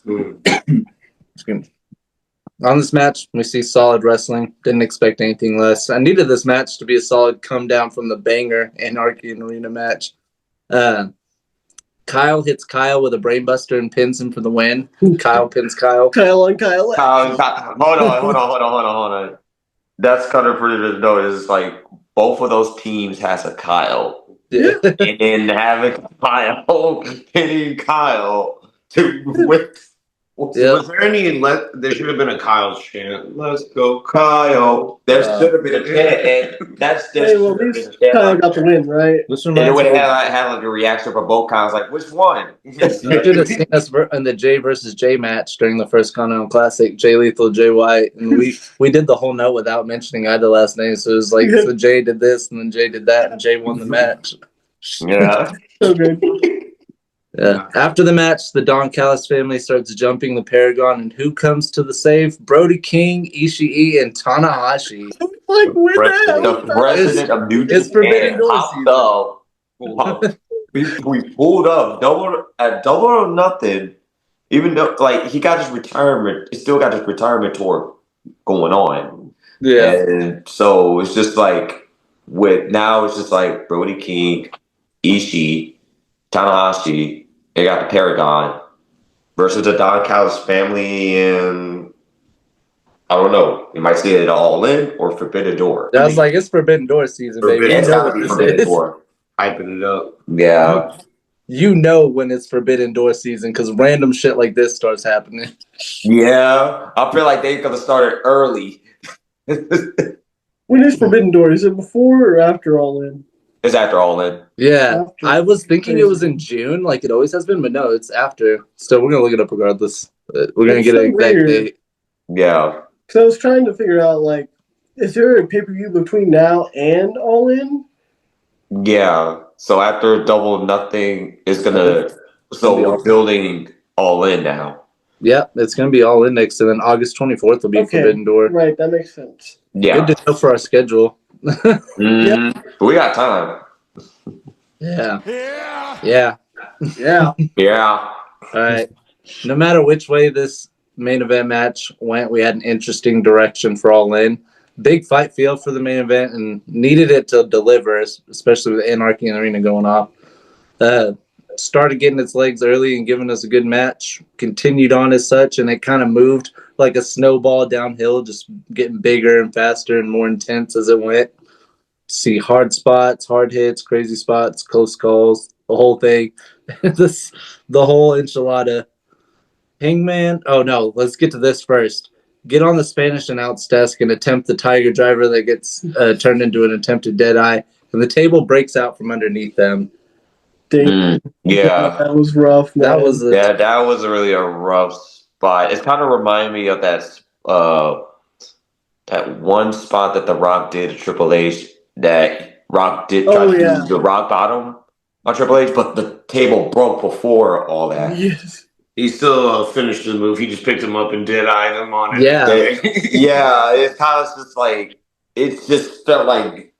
On this match, we see solid wrestling. Didn't expect anything less. I needed this match to be a solid come down from the banger Anarchy in Arena match. Kyle hits Kyle with a brainbuster and pins him for the win. Kyle pins Kyle. Kyle on Kyle. Hold on. That's kind of pretty to know. It's like both of those teams has a Kyle. Yeah. And then having Kyle pinning Kyle to with. Was there any? There should have been a Kyle's chant. Let's go, Kyle. There should have been a chant, and that's just. Hey, well, at least Kyle got the win, right? And it would have had like a reaction from both Kyles, like which one? You should have seen us in the Jay versus Jay match during the first Continental Classic. Jay Lethal, Jay White, and we did the whole note without mentioning either last name. So it was like, so Jay did this, and then Jay did that, and Jay won the match. Yeah. So good. Yeah. After the match, the Don Callis family starts jumping the Paragon, and who comes to the save? Brody King, Ishii, and Tanahashi. The president of New Japan. It's Forbidden Door season. We pulled up double or nothing. Even though he got his retirement, he still got his retirement tour going on. Yeah. And so it's just like with now it's just like Brody King, Ishii, Tanahashi. They got the Paragon versus the Don Callis family, and I don't know. You might see it all in or Forbidden Door. I was like, it's Forbidden Door season, baby. Yeah, You it's know gotta what be this Forbidden is. Door. Hyping it up. Yeah. You know when it's Forbidden Door season because random shit like this starts happening. Yeah. I feel like they're gonna start it early. When is Forbidden Door? Is it before or after All In? It's after All In. Yeah, After. I was thinking it was in June, like it always has been, but no, it's after. So we're gonna look it up regardless. We're gonna It's get so an exact weird. date. Yeah. So I was trying to figure out, like, is there a pay-per-view between now and All In? Yeah. So after Double or Nothing is gonna we're building All In now. Yep, it's gonna be All In next, and then August 24th will be Forbidden Door. Right, that makes sense. Yeah. Good to know for our schedule. Mhm. But we got time. Yeah. Yeah. Yeah. All right. No matter which way this main event match went, we had an interesting direction for All In. Big fight field for the main event and needed it to deliver, especially with Anarchy in the Arena going off. Started getting its legs early and giving us a good match. Continued on as such, and it kind of moved like a snowball downhill, just getting bigger and faster and more intense as it went. See hard spots, hard hits, crazy spots, close calls, the whole thing. The whole enchilada. Hangman. Oh no, let's get to this first. Get on the Spanish announce desk and attempt the Tiger Driver that gets turned into an attempted Deadeye, and the table breaks out from underneath them. Yeah. That was rough, man. That was that was really a rough spot. It kind of reminded me of that one spot that The Rock did at Triple H that Rock did try to do the rock bottom on Triple H, but the table broke before all that. Yes. He still finished the move. He just picked him up and dead-eyed him on it. Yeah. Yeah, it's kind of just like, it just felt like,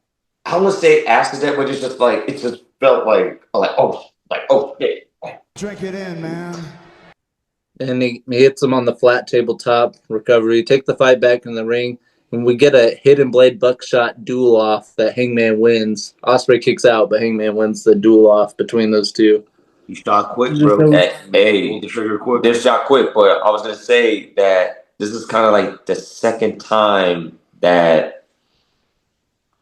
I don't want to say accident, but it's just like, it just felt like oh shit. Drink it in, man. And he hits him on the flat tabletop recovery. Take the fight back in the ring, and we get a hidden blade buckshot duel off that Hangman wins. Ospreay kicks out, but Hangman wins the duel off between those two. He shot quick, bro. Hey, Pulled the trigger quick. this shot quick, but I was gonna say that this is kind of like the second time that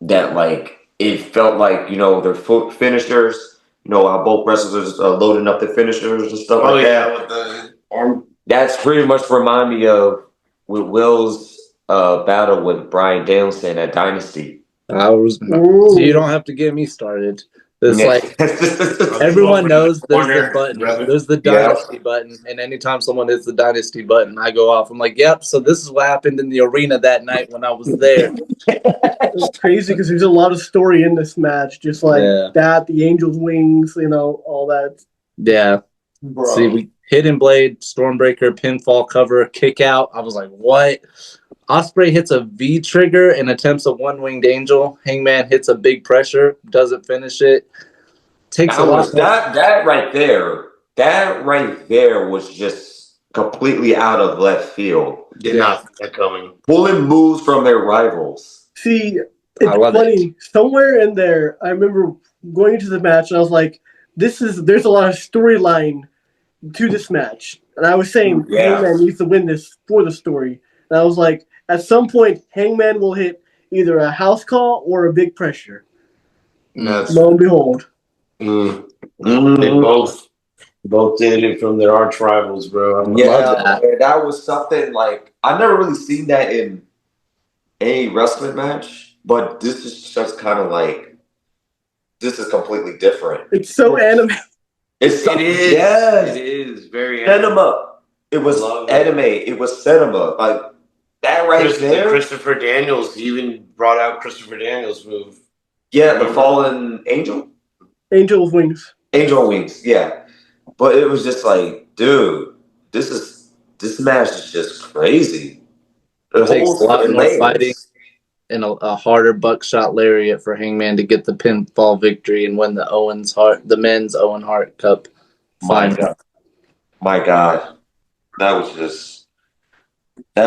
like it felt like their finishers. How both wrestlers are loading up the finishers and stuff like that. With the arm. That's pretty much remind me of with Will's battle with Bryan Danielson at Dynasty. You don't have to get me started. It's like everyone knows there's the button. There's the Dynasty button, and anytime someone hits the Dynasty button, I go off. I'm like, yep, so this is what happened in the arena that night when I was there. It's crazy because there's a lot of story in this match, just like that, the Angel's Wings, all that. Yeah. Bro. See, we hidden blade, Stormbreaker, pinfall cover, kick out. I was like, what? Ospreay hits a V trigger and attempts a one-winged angel. Hangman hits a big pressure, doesn't finish it. Takes a lot. That right there was just completely out of left field. Did not see that coming. Pulling moves from their rivals. See, it's funny. Somewhere in there, I remember going into the match and I was like, there's a lot of storyline to this match. And I was saying Hangman needs to win this for the story. And I was like, at some point, Hangman will hit either a house call or a big pressure. Lo and behold. They both did it from their arch rivals, bro. That was something like I've never really seen that in any wrestling match, but this is just kind of like this is completely different. It's so anime. It is. Yes. It is very cinema. It was anime. It was cinema. Like that right there. Christopher Daniels even brought out Christopher Daniels' move. Yeah, the fallen angel. Angel's Wings. Angel Wings. Yeah, but it was just like, dude, this match is just crazy. It takes a lot more fighting and a harder buckshot lariat for Hangman to get the pinfall victory and win the men's Owen Hart Cup final. My God, that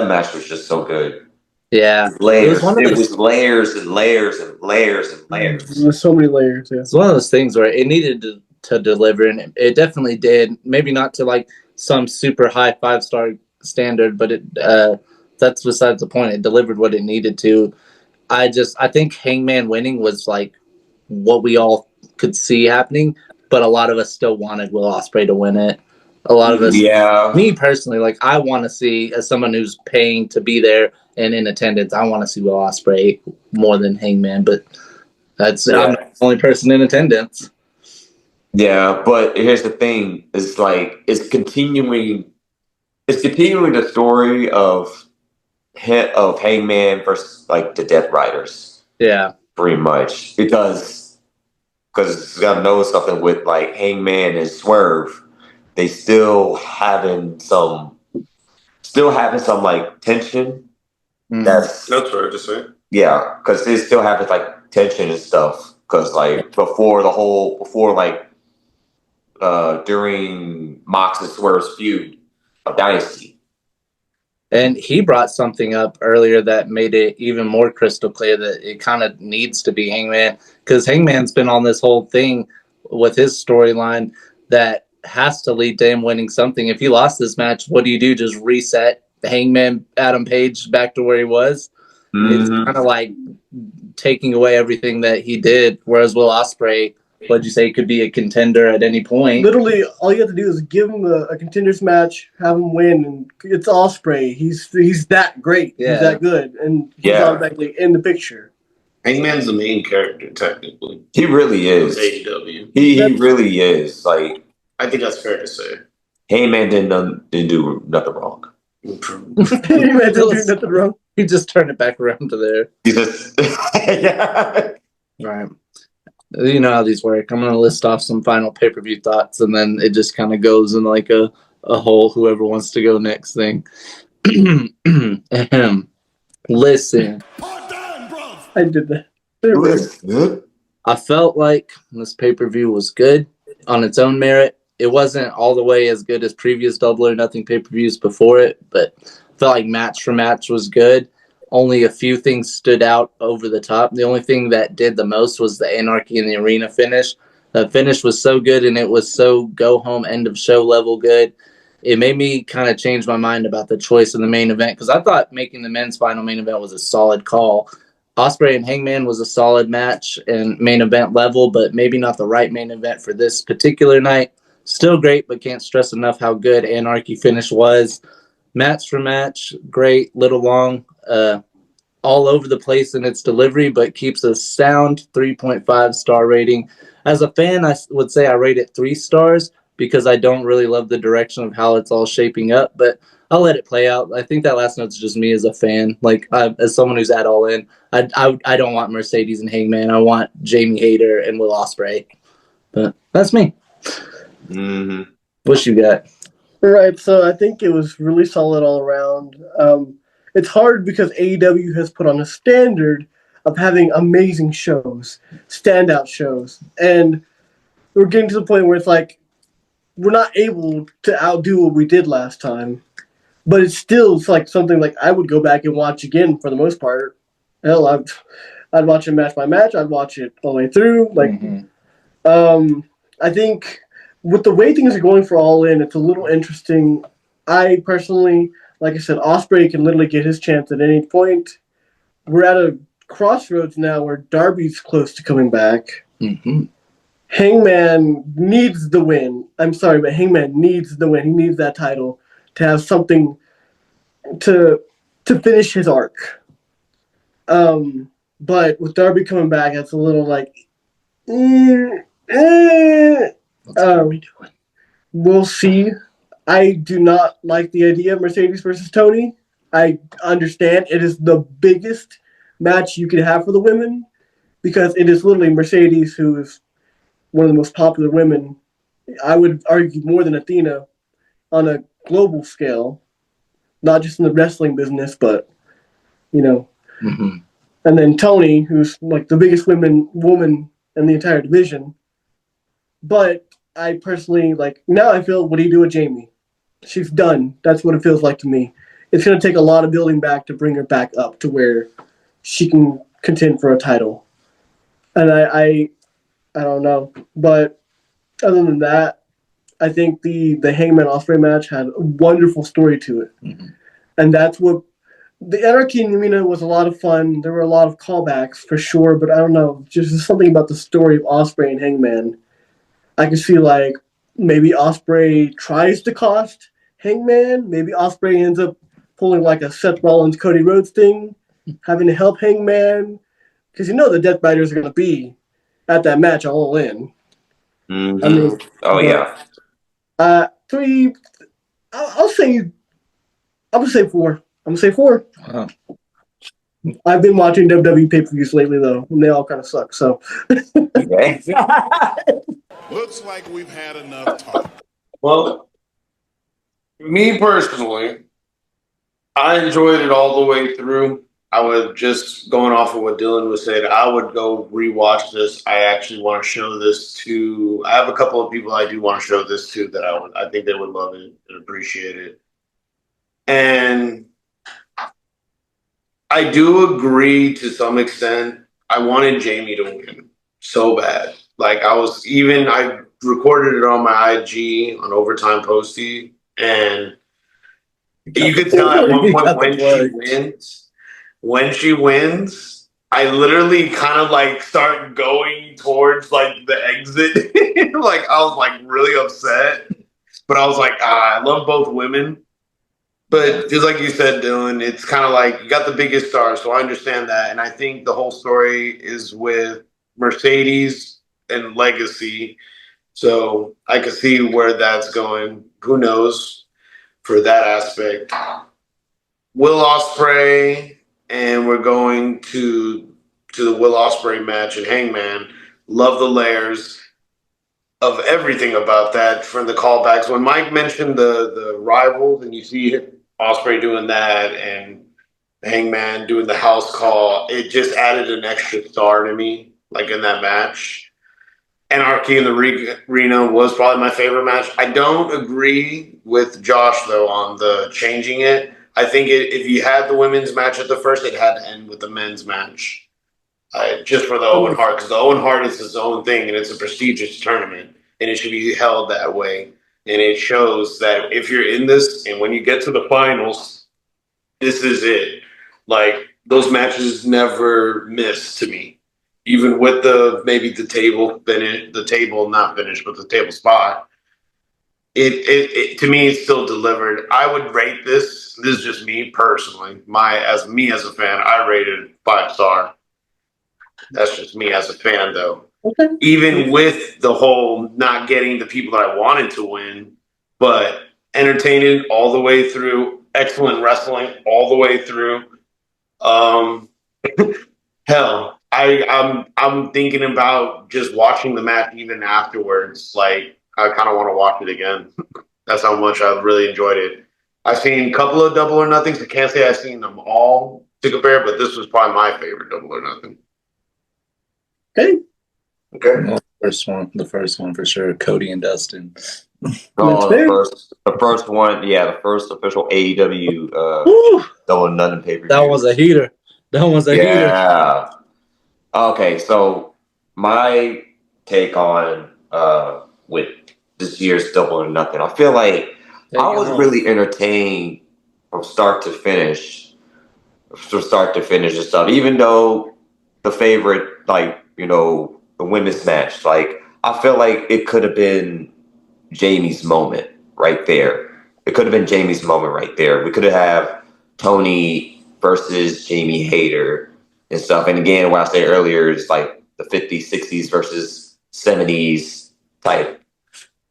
match was just so good. Yeah, it was Layers. one of It those. was layers and layers and layers and layers. There's so many layers. Yeah. It's one of those things where it needed to deliver, and it definitely did. Maybe not to like some super high 5-star standard, but it that's besides the point. It delivered what it needed to. I think Hangman winning was like what we all could see happening, but a lot of us still wanted Will Ospreay to win it. A lot of us, Yeah. me personally, like I want to see, as someone who's paying to be there and in attendance, I want to see Will Ospreay more than Hangman, but I'm not the only person in attendance. Yeah, but here's the thing: it's like it's continuing the story of Hangman versus like the Death Riders. Yeah, pretty much because you gotta know something with like Hangman and Swerve, they still having some like tension. That's fair to say. Yeah, because they still having like tension and stuff. Because like during Mox and Swerve's feud of Dynasty. and he brought something up earlier that made it even more crystal clear that it kind of needs to be Hangman, because Hangman's been on this whole thing with his storyline that has to lead to him winning something. If he lost this match, what do? Just reset Hangman Adam Page back to where he was? It's kind of like taking away everything that he did. Whereas Will Ospreay, what'd you say, could be a contender at any point? Literally, all you have to do is give him a contenders match, have him win, and it's Ospreay. He's that great. Yeah. He's that good, and he's automatically in the picture. Hangman's the main character, technically. He really is. AEW. He really is. Like, I think that's fair to say. Heyman didn't do nothing wrong. Hangman didn't do nothing wrong. He just turned it back around to there. He just yeah. Right. You know how these work. I'm going to list off some final pay-per-view thoughts, and then it just kind of goes in like a whole whoever wants to go next thing. Listen. I did that. I felt like this pay-per-view was good on its own merit. It wasn't all the way as good as previous Double or Nothing pay-per-views before it, but I felt like match for match was good. Only a few things stood out over the top. The only thing that did the most was the Anarchy in the Arena finish. The finish was so good, and it was so go-home, end-of-show level good. It made me kind of change my mind about the choice of the main event, because I thought making the men's final main event was a solid call. Ospreay and Hangman was a solid match and main event level, but maybe not the right main event for this particular night. Still great, but can't stress enough how good Anarchy finish was. Match for match, great, little long, all over the place in its delivery, but keeps a sound 3.5 star rating. As a fan, I would say I rate it 3 stars because I don't really love the direction of how it's all shaping up, but I'll let it play out. I think that last note's just me as a fan. Like, as someone who's at All In, I don't want Mercedes and Hangman. I want Jamie Hayter and Will Ospreay. But that's me. Mm-hmm. What you got? Right, so I think it was really solid all around. It's hard because AEW has put on a standard of having amazing shows, standout shows, and we're getting to the point where it's like we're not able to outdo what we did last time, but it's like something like I would go back and watch again for the most part. Hell, I'd watch it match by match. I'd watch it all the way through. Like, I think with the way things are going for All In, it's a little interesting. I personally, like I said, Ospreay can literally get his chance at any point. We're at a crossroads now where Darby's close to coming back. Mm-hmm. Hangman needs the win. I'm sorry, but Hangman needs the win. He needs that title to have something to finish his arc. But with Darby coming back, it's a little like, we'll see. I do not like the idea of Mercedes versus Tony. I understand it is the biggest match you could have for the women because it is literally Mercedes, who is one of the most popular women. I would argue more than Athena on a global scale, not just in the wrestling business, but, you know. Mm-hmm. And then Tony, who's like the biggest woman in the entire division. But I personally, like, now I feel, what do you do with Jamie? She's done. That's what it feels like to me. it's going to take a lot of building back to bring her back up to where she can contend for a title. And I don't know, but other than that, I think the Hangman Ospreay match had a wonderful story to it, and that's what the Anarchy in the Arena was. A lot of fun. There were a lot of callbacks for sure, but I don't know, just something about the story of Ospreay and Hangman. I could see like maybe Ospreay tries to cost Hangman. Maybe Ospreay ends up pulling like a Seth Rollins Cody Rhodes thing, having to help Hangman, because the Death Riders are going to be at that match all in. Mm-hmm. I mean, yeah. 3. I'll say. I'm gonna say 4. I'm gonna say 4. Wow. I've been watching WWE pay-per-views lately though, and they all kind of suck. So. Looks like we've had enough talk. Well, me personally, I enjoyed it all the way through. I would just going off of what Dylan was saying, I would go rewatch this. I actually want to show this to. I have a couple of people I do want to show this to that I think they would love it and appreciate it. And I do agree to some extent. I wanted Jamie to win so bad. Like I recorded it on my IG on Overtime Posty, and you could tell at one point when she wins, I literally kind of like start going towards like the exit. Like I was like really upset, but I was like, I love both women. But just like you said, Dylan, it's kind of like you got the biggest star, so I understand that. And I think the whole story is with Mercedes and Legacy. So I could see where that's going. Who knows for that aspect. Will Ospreay, and we're going to the Will Ospreay match and Hangman. Love the layers of everything about that from the callbacks. When Mike mentioned the rivals, and you see Ospreay doing that and Hangman doing the house call, it just added an extra star to me, like in that match. Anarchy in the Arena was probably my favorite match. I don't agree with Josh, though, on the changing it. I think if you had the women's match at the first, it had to end with the men's match. Just for the Owen Hart, because the Owen Hart is his own thing, and it's a prestigious tournament, and it should be held that way. And it shows that if you're in this, and when you get to the finals, this is it. Like, those matches never miss to me. Even with the table finish, the table not finished, but the table spot. It to me, it's still delivered. I would rate this. This is just me personally. As a fan, I rated 5-star. That's just me as a fan, though. Okay. Even with the whole not getting the people that I wanted to win, but entertaining all the way through, excellent wrestling all the way through. Hell, I'm thinking about just watching the match even afterwards. Like, I kind of want to watch it again. That's how much I really enjoyed it. I've seen a couple of Double or Nothings. I can't say I've seen them all to compare, but this was probably my favorite Double or Nothing. Okay. Okay. The first one for sure. Cody and Dustin. Oh, the first one, yeah, the first official AEW Double or Nothing pay-per-view. That was a heater. Heater. Yeah. Okay, so my take on with this year's Double or Nothing, I feel like I was really entertained from start to finish and stuff. Even though the favorite, the women's match, I feel like it could have been Jamie's moment right there. We could have Tony versus Jamie Hayter and stuff. And again, what I said earlier is like the 50s, 60s versus 70s type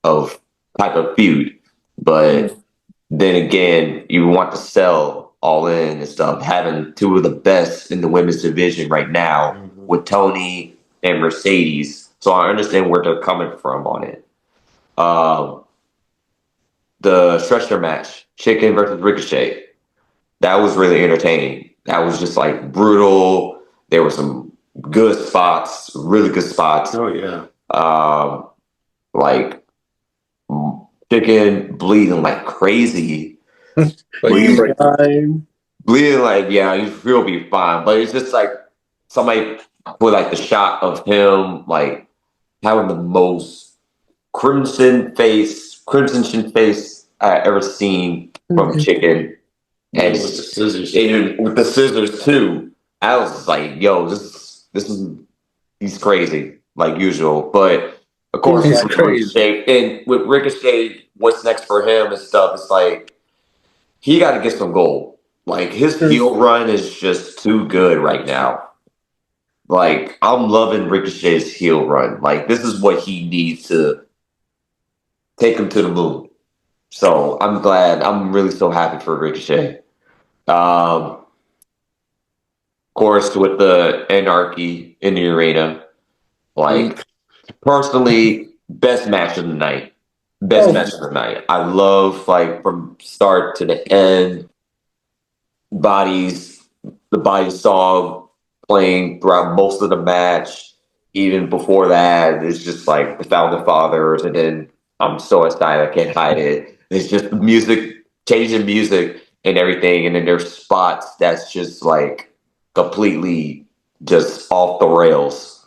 of feud. But then again, you want to sell all in and stuff, having two of the best in the women's division right now with Tony and Mercedes. So I understand where they're coming from on it. The stretcher match, Chicken versus Ricochet, that was really entertaining. That was just like brutal. There were some good spots, really good spots. Oh yeah. Like Chicken bleeding like crazy, But He's he's fine. bleeding like, yeah, he'll be fine. But it's just like somebody put like the shot of him like having the most crimson face I ever seen from Chicken. And with the scissors. with the scissors too. I was just like, yo, this is he's crazy, like usual. But of course He's with crazy. Ricochet, and with Ricochet, what's next for him and stuff, it's like he gotta get some gold. Like his heel run is just too good right now. Like I'm loving Ricochet's heel run. Like this is what he needs to take him to the moon. So I'm glad. I'm really so happy for Ricochet. Of course, with the anarchy in the arena, like personally, best match of the night. Best match of the night. I love like from start to the end. The body song playing throughout most of the match. Even before that, it's just like the Founding Fathers, and then I'm so excited I can't hide it. It's just the music, changing music and everything, and then there's spots that's just like completely just off the rails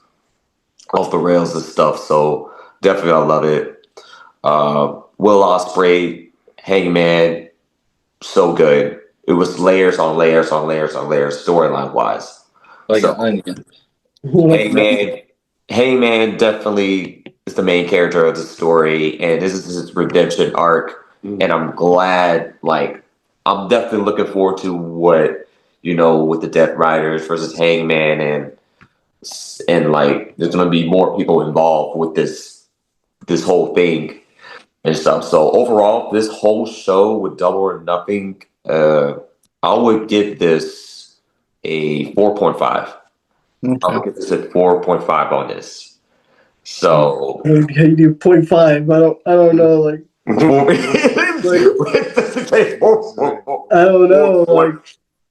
and stuff. So definitely I love it. Will Ospreay, Hangman, so good. It was layers on layers on layers on layers storyline wise. Like So, an onion. Hangman definitely is the main character of the story, and this is his redemption arc. And I'm glad, like, I'm definitely looking forward to what, with the Death Riders versus Hangman, and like, there's gonna be more people involved with this whole thing and stuff. So overall, this whole show with Double or Nothing, I would give this a 4.5. I would give this a 4.5 on this. So You do 0.5. I don't know. Like I don't know. Like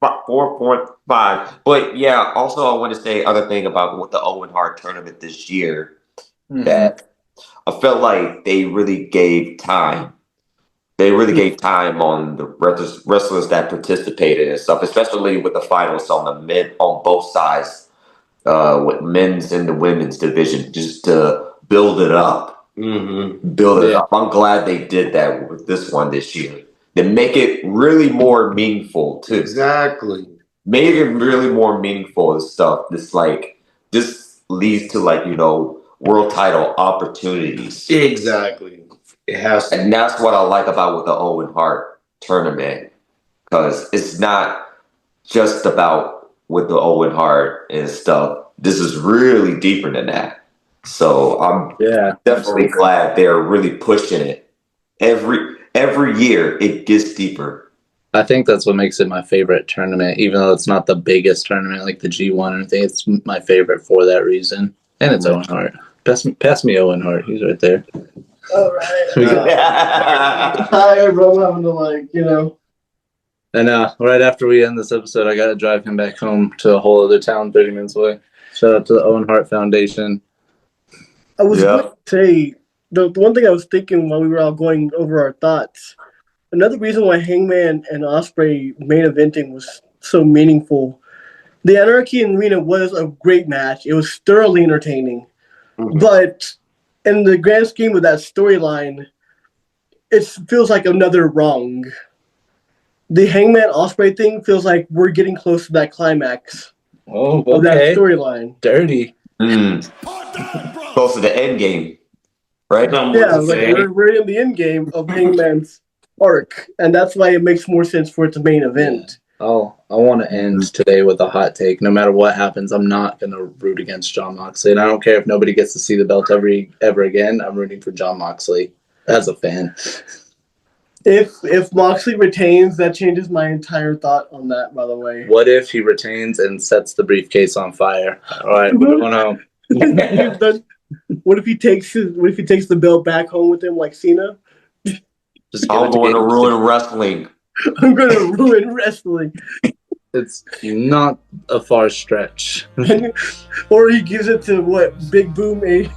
4.5. But yeah, also I want to say other thing about with the Owen Hart tournament this year that I felt like they really gave time. They really gave time on the wrestlers that participated and stuff, especially with the finals on the men on both sides, with men's and the women's division, just to build it up. Build it up. I'm glad they did that with this one this year. They make it really more meaningful too. Exactly. Make it really more meaningful and stuff. This leads to world title opportunities. Exactly. It has to. And that's what I like about with the Owen Hart tournament, because it's not just about with the Owen Hart and stuff. This is really deeper than that. So I'm definitely glad they're really pushing it. Every year it gets deeper. I think that's what makes it my favorite tournament, even though it's not the biggest tournament like the G1 or anything. It's my favorite for that reason. And it's Owen Hart. Pass me Owen Hart. He's right there. all right. Tired, bro. I'm having to And right after we end this episode, I got to drive him back home to a whole other town 30 minutes away. Shout out to the Owen Hart Foundation. I was going to say, the one thing I was thinking while we were all going over our thoughts, another reason why Hangman and Ospreay main eventing was so meaningful, the Anarchy in Arena was a great match. It was thoroughly entertaining. But in the grand scheme of that storyline, it feels like another rung. The Hangman Ospreay thing feels like we're getting close to that climax of that storyline. Dirty. Close to the end game, right? Yeah, we're in the end game of Hangman's arc, and that's why it makes more sense for it to main event. Oh, I want to end today with a hot take. No matter what happens, I'm not going to root against Jon Moxley. And I don't care if nobody gets to see the belt ever again. I'm rooting for Jon Moxley as a fan. If Moxley retains, that changes my entire thought on that, by the way. What if he retains and sets the briefcase on fire? All right, we're going home. What if he takes the belt back home with him like Cena? I'm going to ruin wrestling. I'm going to ruin wrestling. It's not a far stretch. Or he gives it to Big Boom Age.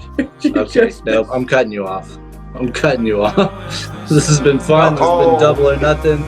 Okay, nope, I'm cutting you off. This has been fun. This has been Double or Nothing.